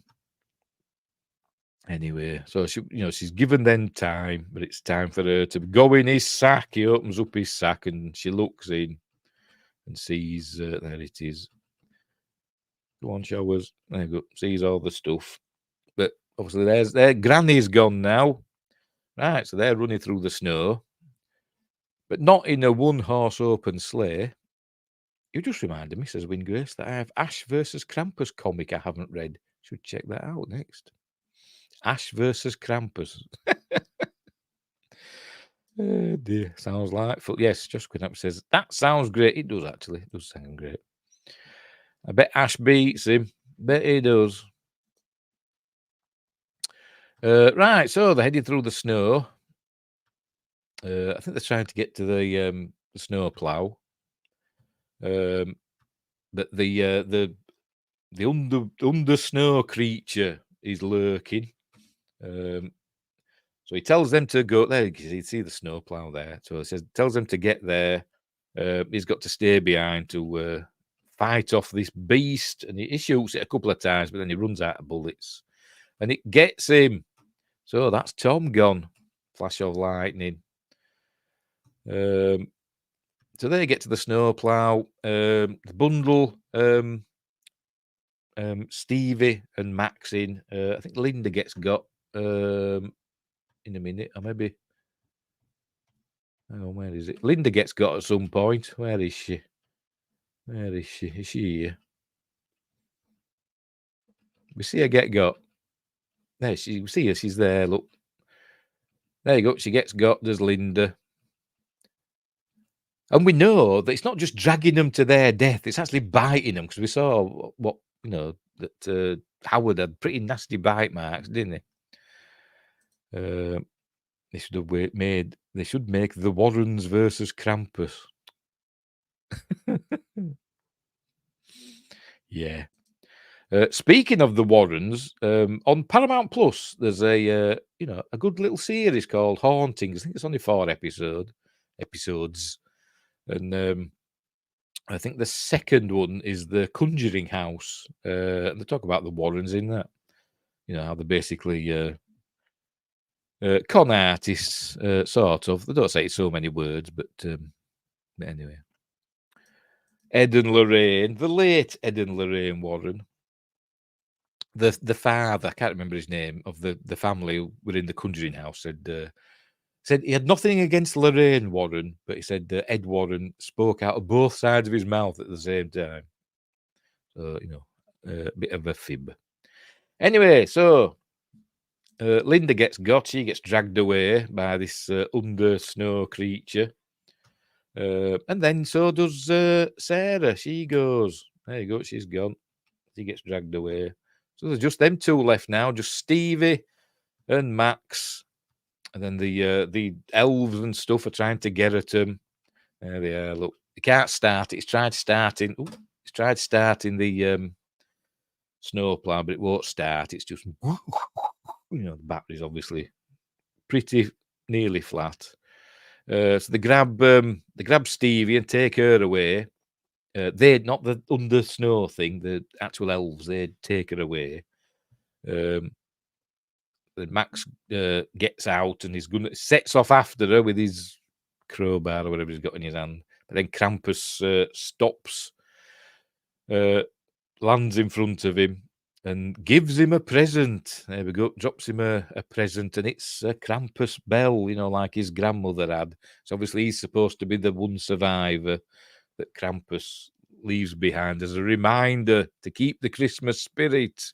anyway, so she's given them time, but it's time for her to go in his sack. He opens up his sack and she looks in and sees, there it is. Go on, showers. There you go. Sees all the stuff. But obviously their Granny's gone now. Right, so they're running through the snow. But not in a one-horse open sleigh. You just reminded me, says Wingrace, that I have Ash versus Krampus comic I haven't read. Should check that out next. Ash versus Krampus. Oh dear, sounds like fun. Yes, Josh Quinnup says that sounds great. It does actually. It does sound great. I bet Ash beats him. Bet he does. Right, so they're heading through the snow. I think they're trying to get to the snow plough. But the under snow creature is lurking. So he tells them to go there. You see the snow plough there. So he tells them to get there. He's got to stay behind to fight off this beast, and he shoots it a couple of times, but then he runs out of bullets, and it gets him. So that's Tom gone. Flash of lightning. So they get to the snow plough. The bundle. Stevie and Max in. I think Linda gets got in a minute, or maybe. Oh, where is it? Linda gets got at some point. Where is she? Where is she? Is she here? We see her get got. There we see her. She's there. Look. There you go. She gets got. There's Linda. And we know that it's not just dragging them to their death. It's actually biting them, because we saw what that Howard had pretty nasty bite marks, didn't he? They should have made They should make the Warrens versus Krampus. Yeah. Speaking of the Warrens, on Paramount Plus, there's a a good little series called Hauntings. I think it's only 4 episodes, and I think the second one is the Conjuring House, and they talk about the Warrens in that. You know how they're basically con artists, sort of. They don't say it so many words, but anyway. Ed and Lorraine, the late Ed and Lorraine Warren, the father, I can't remember his name, of the family who were in the Conjuring House, said he had nothing against Lorraine Warren, but he said Ed Warren spoke out of both sides of his mouth at the same time. So, a bit of a fib. Anyway, so Linda gets got. She gets dragged away by this under snow creature. And then so does Sarah. She goes. There you go. She's gone. She gets dragged away. So there's just them two left now. Just Stevie and Max. And then the elves and stuff are trying to get at them. There they are. Look, they can't start it. It's tried starting. It's tried starting the snowplow, but it won't start. It's just the battery's obviously pretty nearly flat. So they grab Stevie and take her away. They not the under snow thing, the actual elves. They take her away. Then Max gets out and sets off after her with his crowbar or whatever he's got in his hand. But then Krampus stops, lands in front of him, and gives him a present. There we go. Drops him a present, and it's a Krampus bell, like his grandmother had. So obviously he's supposed to be the one survivor that Krampus leaves behind as a reminder to keep the Christmas spirit.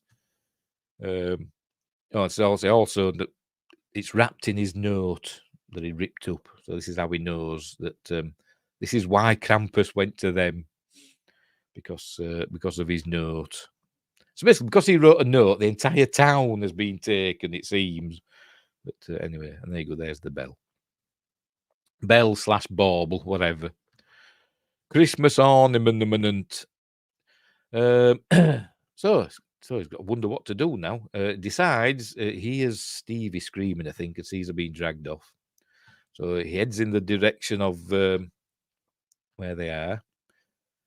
It's also that it's wrapped in his note that he ripped up. So this is how he knows that this is why Krampus went to them, because of his note. So basically, because he wrote a note, the entire town has been taken, it seems. But anyway, and there you go. There's the bell. Bell/bauble, whatever. Christmas ornament. So he's got to wonder what to do now. Decides he hears Stevie screaming, I think, and sees her being dragged off. So he heads in the direction of where they are.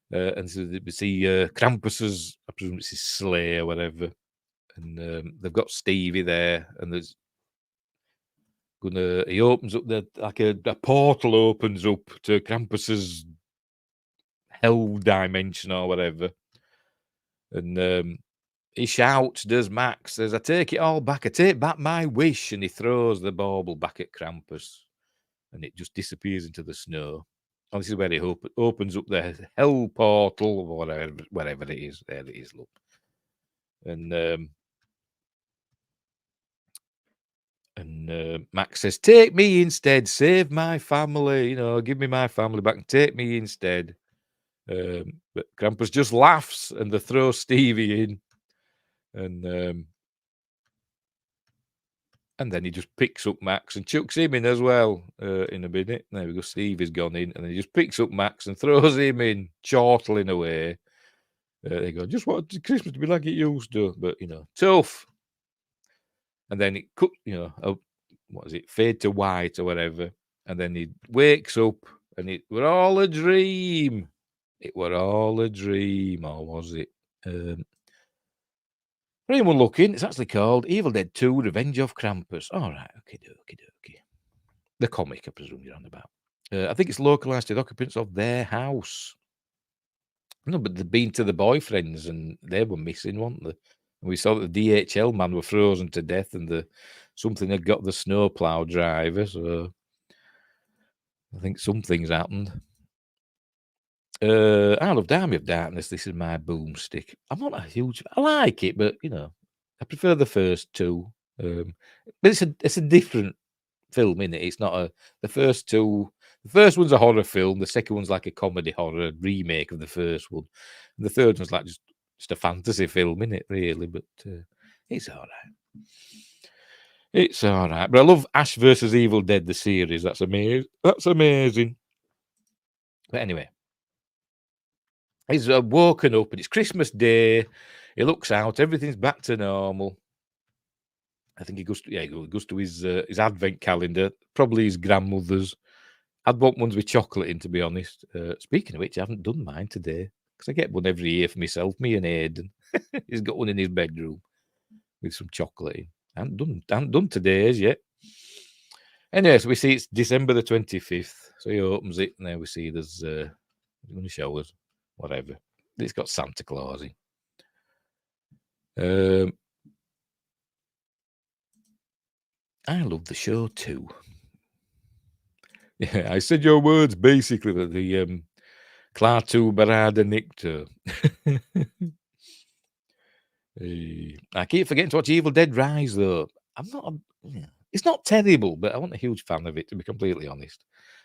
And so we see Krampus's, I presume it's his sleigh or whatever. And they've got Stevie there, and he opens up a portal opens up to Krampus's hell dimension or whatever. And he shouts, does Max, says, I take it all back, I take back my wish, and he throws the bauble back at Krampus, and it just disappears into the snow. Oh, this is where it opens up the hell portal, or wherever it is. There it is, look. And Max says, take me instead, save my family, give me my family back and take me instead. But Krampus just laughs and they throw Stevie in. And then he just picks up Max and chucks him in as well in a minute. There we go. Stevie's gone in, and then he just picks up Max and throws him in, chortling away. They go, just want Christmas to be like it used to, but tough. And then it cut, what is it, fade to white or whatever. And then he wakes up, and it were all a dream. It were all a dream, or was it? For anyone looking, it's actually called Evil Dead 2 Revenge of Krampus. All right, okay. The comic, I presume you're on about. I think it's localised to the occupants of their house. No, but they'd been to the boyfriends and they were missing, weren't they? And we saw that the DHL man were frozen to death and something had got the snowplow driver. So I think something's happened. I loved Army of Darkness. This is my boomstick. I'm not a huge. I like it, but I prefer the first two. But it's a different film, innit? It's not the first two. The first one's a horror film. The second one's like a comedy horror remake of the first one. And the third one's like just a fantasy film, innit? Really, but it's all right. It's all right, but I love Ash versus Evil Dead, the series. That's amazing. That's amazing. But anyway, he's woken up and it's Christmas Day. He looks out, everything's back to normal. I think he goes to his advent calendar, probably his grandmother's. I'd want ones with chocolate in, to be honest. Speaking of which, I haven't done mine today because I get one every year for myself. Me and Aidan, he's got one in his bedroom with some chocolate in. I haven't done today's yet. Anyway, so we see it's December the 25th. So he opens it, and there we see there's going to show us whatever. It's got Santa Claus in. I love the show too. Yeah, I said your words basically, but the Klaatu Barada Nicto. I keep forgetting to watch Evil Dead Rise though. It's not terrible, but I wasn't a huge fan of it, to be completely honest.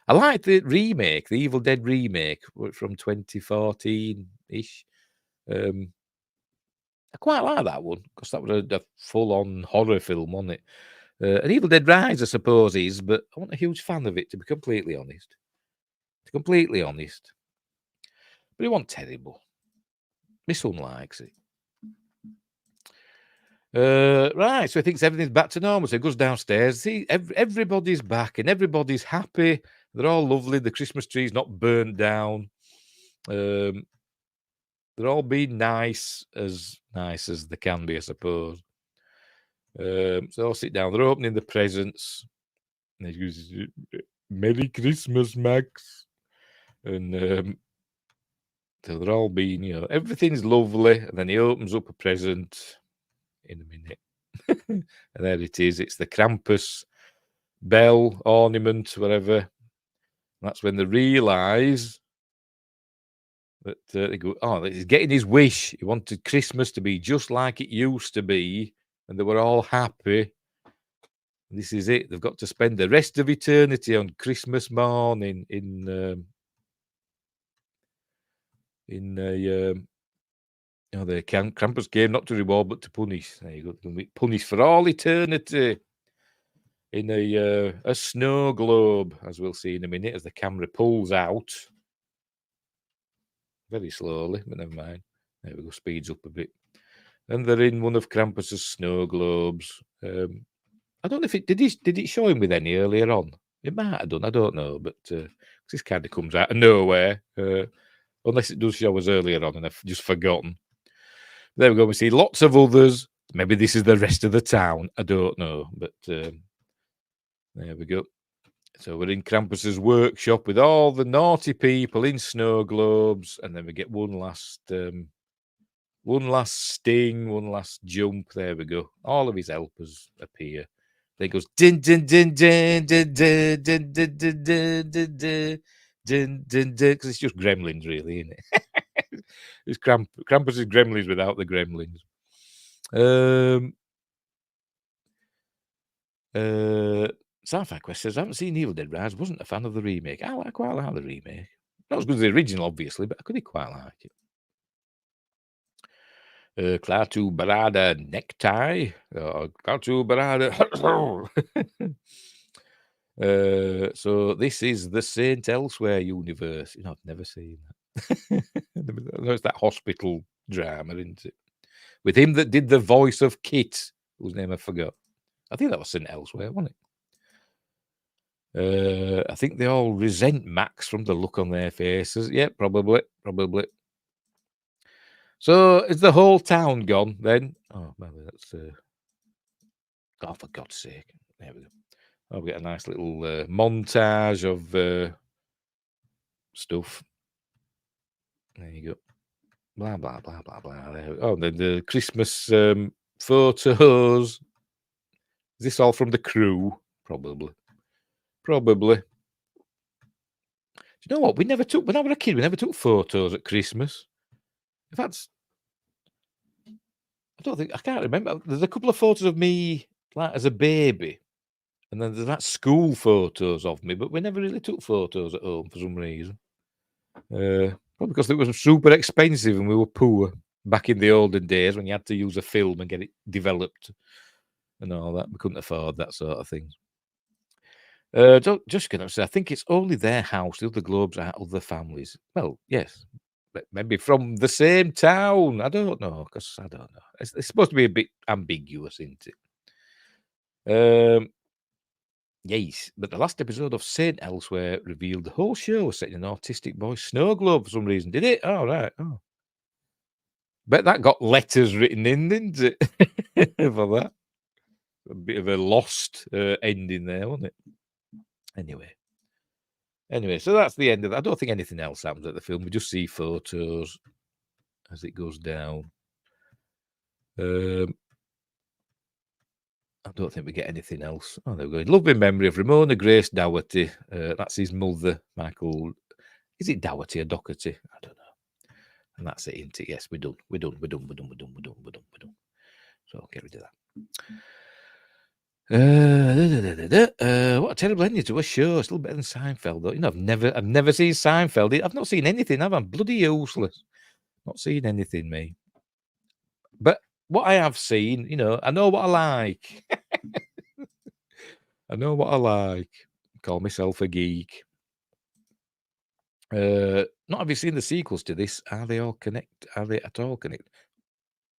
I like the remake, the Evil Dead remake from 2014-ish. I quite like that one because that was a full-on horror film, wasn't it? An Evil Dead Rise, I suppose, is, but I wasn't a huge fan of it, to be completely honest. But it wasn't terrible. My son likes it. Right, so he thinks everything's back to normal. So he goes downstairs. See, everybody's back and everybody's happy. They're all lovely. The Christmas tree's not burnt down. They're all being nice as they can be, I suppose. So they'll sit down. They're opening the presents. And he goes, "Merry Christmas, Max." And so they're all being, everything's lovely. And then he opens up a present in a minute. And there it is. It's the Krampus bell, ornament, whatever. And that's when they realise that they go, he's getting his wish. He wanted Christmas to be just like it used to be. And they were all happy. This is it. They've got to spend the rest of eternity on Christmas morning in the Krampus game, not to reward but to punish. There you go. They'll be punished for all eternity in a snow globe, as we'll see in a minute, as the camera pulls out very slowly, but never mind. There we go. Speeds up a bit, and they're in one of Krampus's snow globes. I don't know if it did it show him with any earlier on. It might have done. I don't know, but this kind of comes out of nowhere. Unless it does show us earlier on and I've just forgotten. There we go. We see lots of others. Maybe this is the rest of the town. I don't know. But there we go. So we're in Krampus's workshop with all the naughty people in snow globes. And then we get one last sting, one last jump. There we go. All of his helpers appear. There goes din din din din din din din din din din din din din, because it's just gremlins, really, isn't it? It's Krampus's gremlins without the gremlins. Sci-Fi Quest says, I haven't seen Evil Dead Rise. Wasn't a fan of the remake. I quite like the remake. Not as good as the original, obviously, but I could quite like it. Klaatu Barada necktie. Klaatu Barada. So this is the Saint Elsewhere universe. I've never seen that. It's that hospital drama, isn't it? With him that did the voice of Kit, whose name I forgot. I think that was Saint Elsewhere, wasn't it? I think they all resent Max from the look on their faces. Yeah, probably. So is the whole town gone then? Oh, maybe that's. Oh, for God's sake! There we go. Oh, we get a nice little montage of stuff. There you go. Blah blah blah blah blah. Oh, the Christmas photos. Is this all from the crew? Probably. Do you know what? When I was a kid, we never took photos at Christmas. In fact, I can't remember. There's a couple of photos of me like as a baby, and then there's that school photos of me, but we never really took photos at home for some reason. Probably because it was super expensive and we were poor back in the olden days when you had to use a film and get it developed. and all that. We couldn't afford that sort of thing. Just gonna say, I think it's only their house. The other Globes are other families. Well, yes, but maybe from the same town. I don't know, because I don't know. It's supposed to be a bit ambiguous, isn't it? Yes, but the last episode of Saint Elsewhere revealed the whole show was set in an autistic boy's snow globe for some reason. Did it? Oh, right. Oh. Bet that got letters written in, didn't it? For that. A bit of a lost ending there, wasn't it? Anyway, so that's the end of that. I don't think anything else happens at the film. We just see photos as it goes down. I don't think we get anything else. Oh, there we go. Loving memory of Ramona Grace Dougherty. That's his mother, Michael. Is it Dougherty or Dougherty? I don't know. And that's it, isn't it? Yes, we're done. So I'll get rid of that. What a terrible ending to a show. It's a little better than Seinfeld, though. You know, I've never seen Seinfeld. I've not seen anything, have I? I'm bloody useless. Not seen anything, me. But what I have seen, you know, I know what I like. I know what I like. Call myself a geek. Not have you seen the sequels to this? Are they all connected? Are they at all connected?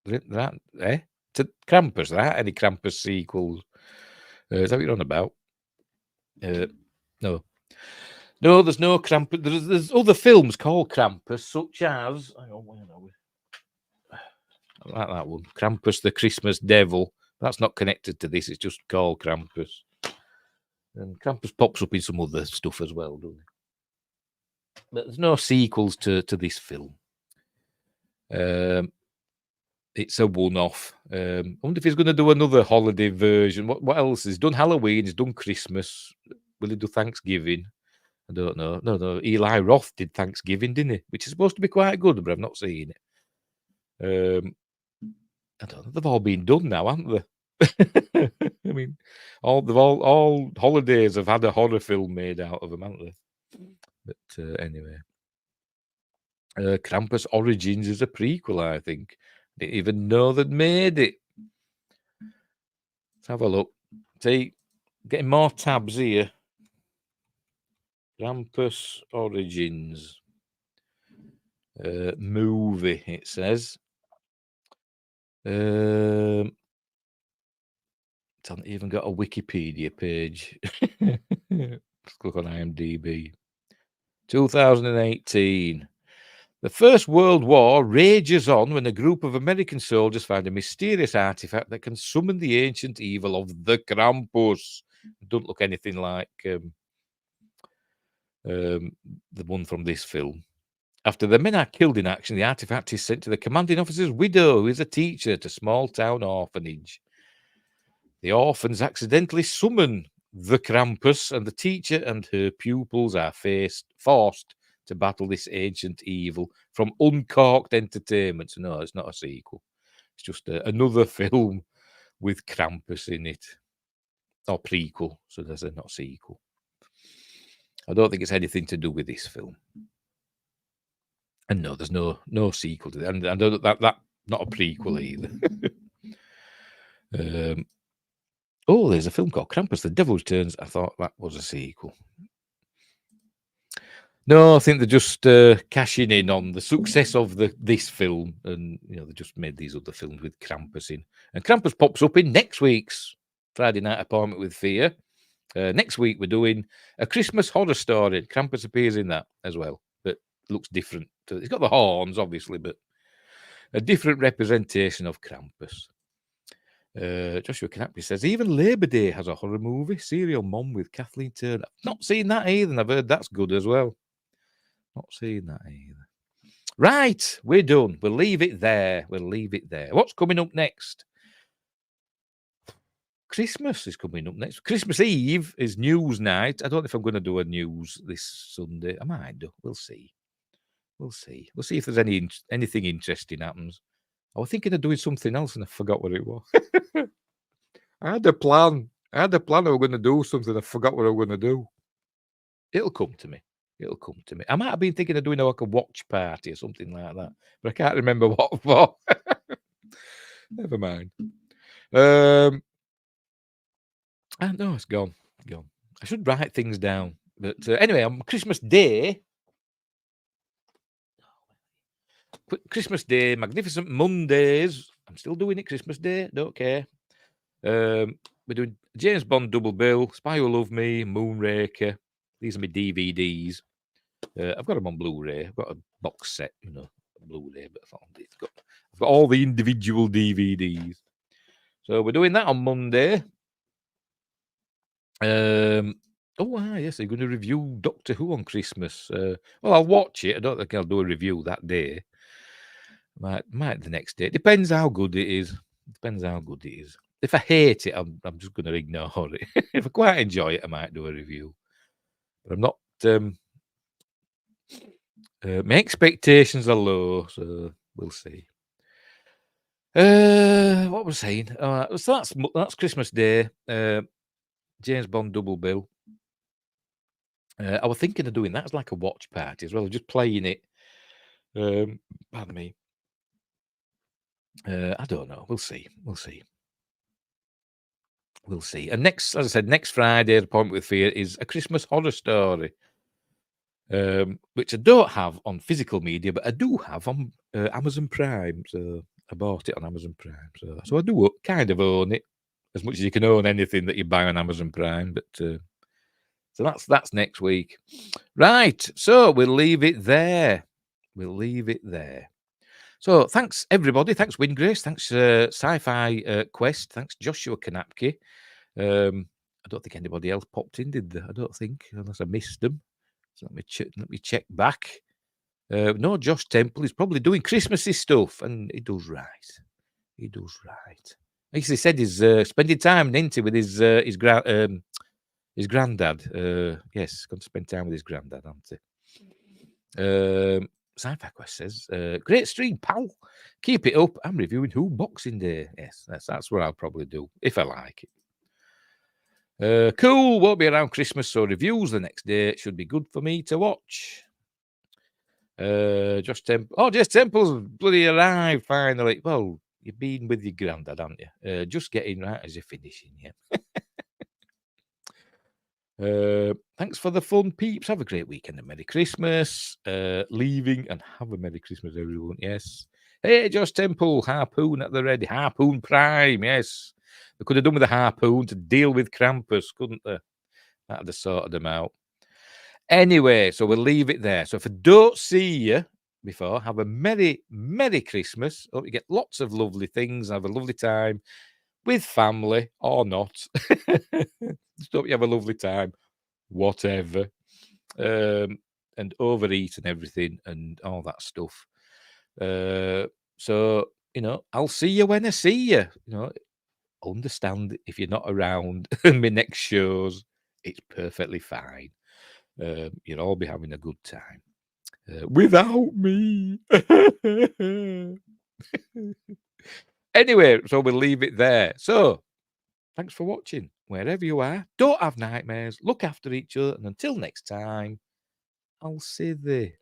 To Krampus, there aren't any Krampus sequels. Is that what you're on about? No, there's no Krampus. There's other films called Krampus, such as hang on, where are we? I like that one, Krampus the Christmas Devil. That's not connected to this. It's just called Krampus. And Krampus pops up in some other stuff as well, doesn't it? But there's no sequels to this film. It's a one-off. I wonder if he's going to do another holiday version. What else? He's done Halloween. He's done Christmas. Will he do Thanksgiving? I don't know. No. Eli Roth did Thanksgiving, didn't he? Which is supposed to be quite good, but I've not seen it. I don't know. They've all been done now, haven't they? I mean, all holidays have had a horror film made out of them, haven't they? But anyway, Krampus Origins is a prequel, I think. Didn't even know they'd made it. Let's have a look. See, getting more tabs here. Krampus Origins movie, it says. It hasn't even got a Wikipedia page. Let's click on IMDb. 2018. The First World War rages on when a group of American soldiers find a mysterious artifact that can summon the ancient evil of the Krampus. Don't look anything like the one from this film. After the men are killed in action, the artifact is sent to the commanding officer's widow, who is a teacher at a small town orphanage. The orphans accidentally summon the Krampus, and the teacher and her pupils are forced to battle this ancient evil from Uncorked Entertainment. So no, it's not a sequel. It's just another film with Krampus in it. Or prequel, so there's a not sequel. I don't think it's anything to do with this film. And no, there's no sequel to that. And I don't that not a prequel either. There's a film called Krampus, The Devil Returns. I thought that was a sequel. No, I think they're just cashing in on the success of this film, and you know they just made these other films with Krampus in. And Krampus pops up in next week's Friday Night Appointment with Fear. Next week we're doing A Christmas Horror Story. Krampus appears in that as well, but looks different. He's got the horns, obviously, but a different representation of Krampus. Joshua Knappy says, even Labour Day has a horror movie, Serial Mom with Kathleen Turner. Not seen that either, and I've heard that's good as well. Not seen that either. Right, we're done. We'll leave it there. What's coming up next? Christmas is coming up next. Christmas Eve is news night. I don't know if I'm going to do a news this Sunday. I might do. We'll see. We'll see if there's anything interesting happens. I was thinking of doing something else and I forgot what it was. I had a plan. I was going to do something. I forgot what I was going to do. It'll come to me. I might have been thinking of doing like a watch party or something like that, but I can't remember what for. Never mind. No, it's gone. Gone. I should write things down. But anyway, on Christmas Day, Magnificent Mondays. I'm still doing it Christmas Day. Don't care. We're doing James Bond Double Bill, Spy Who Loved Me, Moonraker. These are my DVDs. I've got them on Blu-ray. I've got a box set, Blu-ray, but I've got all the individual DVDs. So we're doing that on Monday. Yes, they're going to review Doctor Who on Christmas. Well, I'll watch it. I don't think I'll do a review that day. Might the next day. Depends how good it is. If I hate it, I'm just going to ignore it. If I quite enjoy it, I might do a review. But I'm not. My expectations are low, so we'll see. What was I saying? So that's Christmas Day. James Bond Double Bill. I was thinking of doing that as like a watch party as well, just playing it. Pardon me. I don't know. We'll see. And next, as I said, next Friday, Appointment with Fear is A Christmas Horror Story, which I don't have on physical media, but I do have on Amazon Prime. So I bought it on Amazon Prime. So I do kind of own it, as much as you can own anything that you buy on Amazon Prime. But so that's next week. Right. So we'll leave it there. So thanks, everybody. Thanks, Wingrace. Thanks, Sci-Fi Quest. Thanks, Joshua Kanapke. I don't think anybody else popped in, did they? I don't think, unless I missed them. So let me check back. No, Josh Temple is probably doing Christmassy stuff, and he does right. He said he's spending time, isn't he, with his granddad. Yes, going to spend time with his granddad, aren't he? Sci-Fi Quest says, great stream, pal. Keep it up. I'm reviewing Who Boxing Day. Yes, that's what I'll probably do, if I like it. Cool. Won't be around Christmas, so reviews the next day. It should be good for me to watch. Josh Temple. Oh, Jess Temple's bloody arrived finally. Well, you've been with your granddad, haven't you? Just getting right as you're finishing, yeah. Thanks for the fun, peeps. Have a great weekend and Merry Christmas. Leaving and have a Merry Christmas, everyone. Yes. Hey, Josh Temple, harpoon at the ready. Harpoon Prime, yes. They could have done with a harpoon to deal with Krampus, couldn't they? That'd have sorted them out. Anyway, so we'll leave it there. So if I don't see you before, have a Merry, Merry Christmas. Hope you get lots of lovely things. Have a lovely time with family or not. Just hope you have a lovely time, whatever. And overeat and everything and all that stuff. So, I'll see you when I see you. Understand if you're not around my next shows, it's perfectly fine. You'll all be having a good time. Without me. Anyway, so we'll leave it there. So, thanks for watching. Wherever you are, don't have nightmares. Look after each other. And until next time, I'll see thee.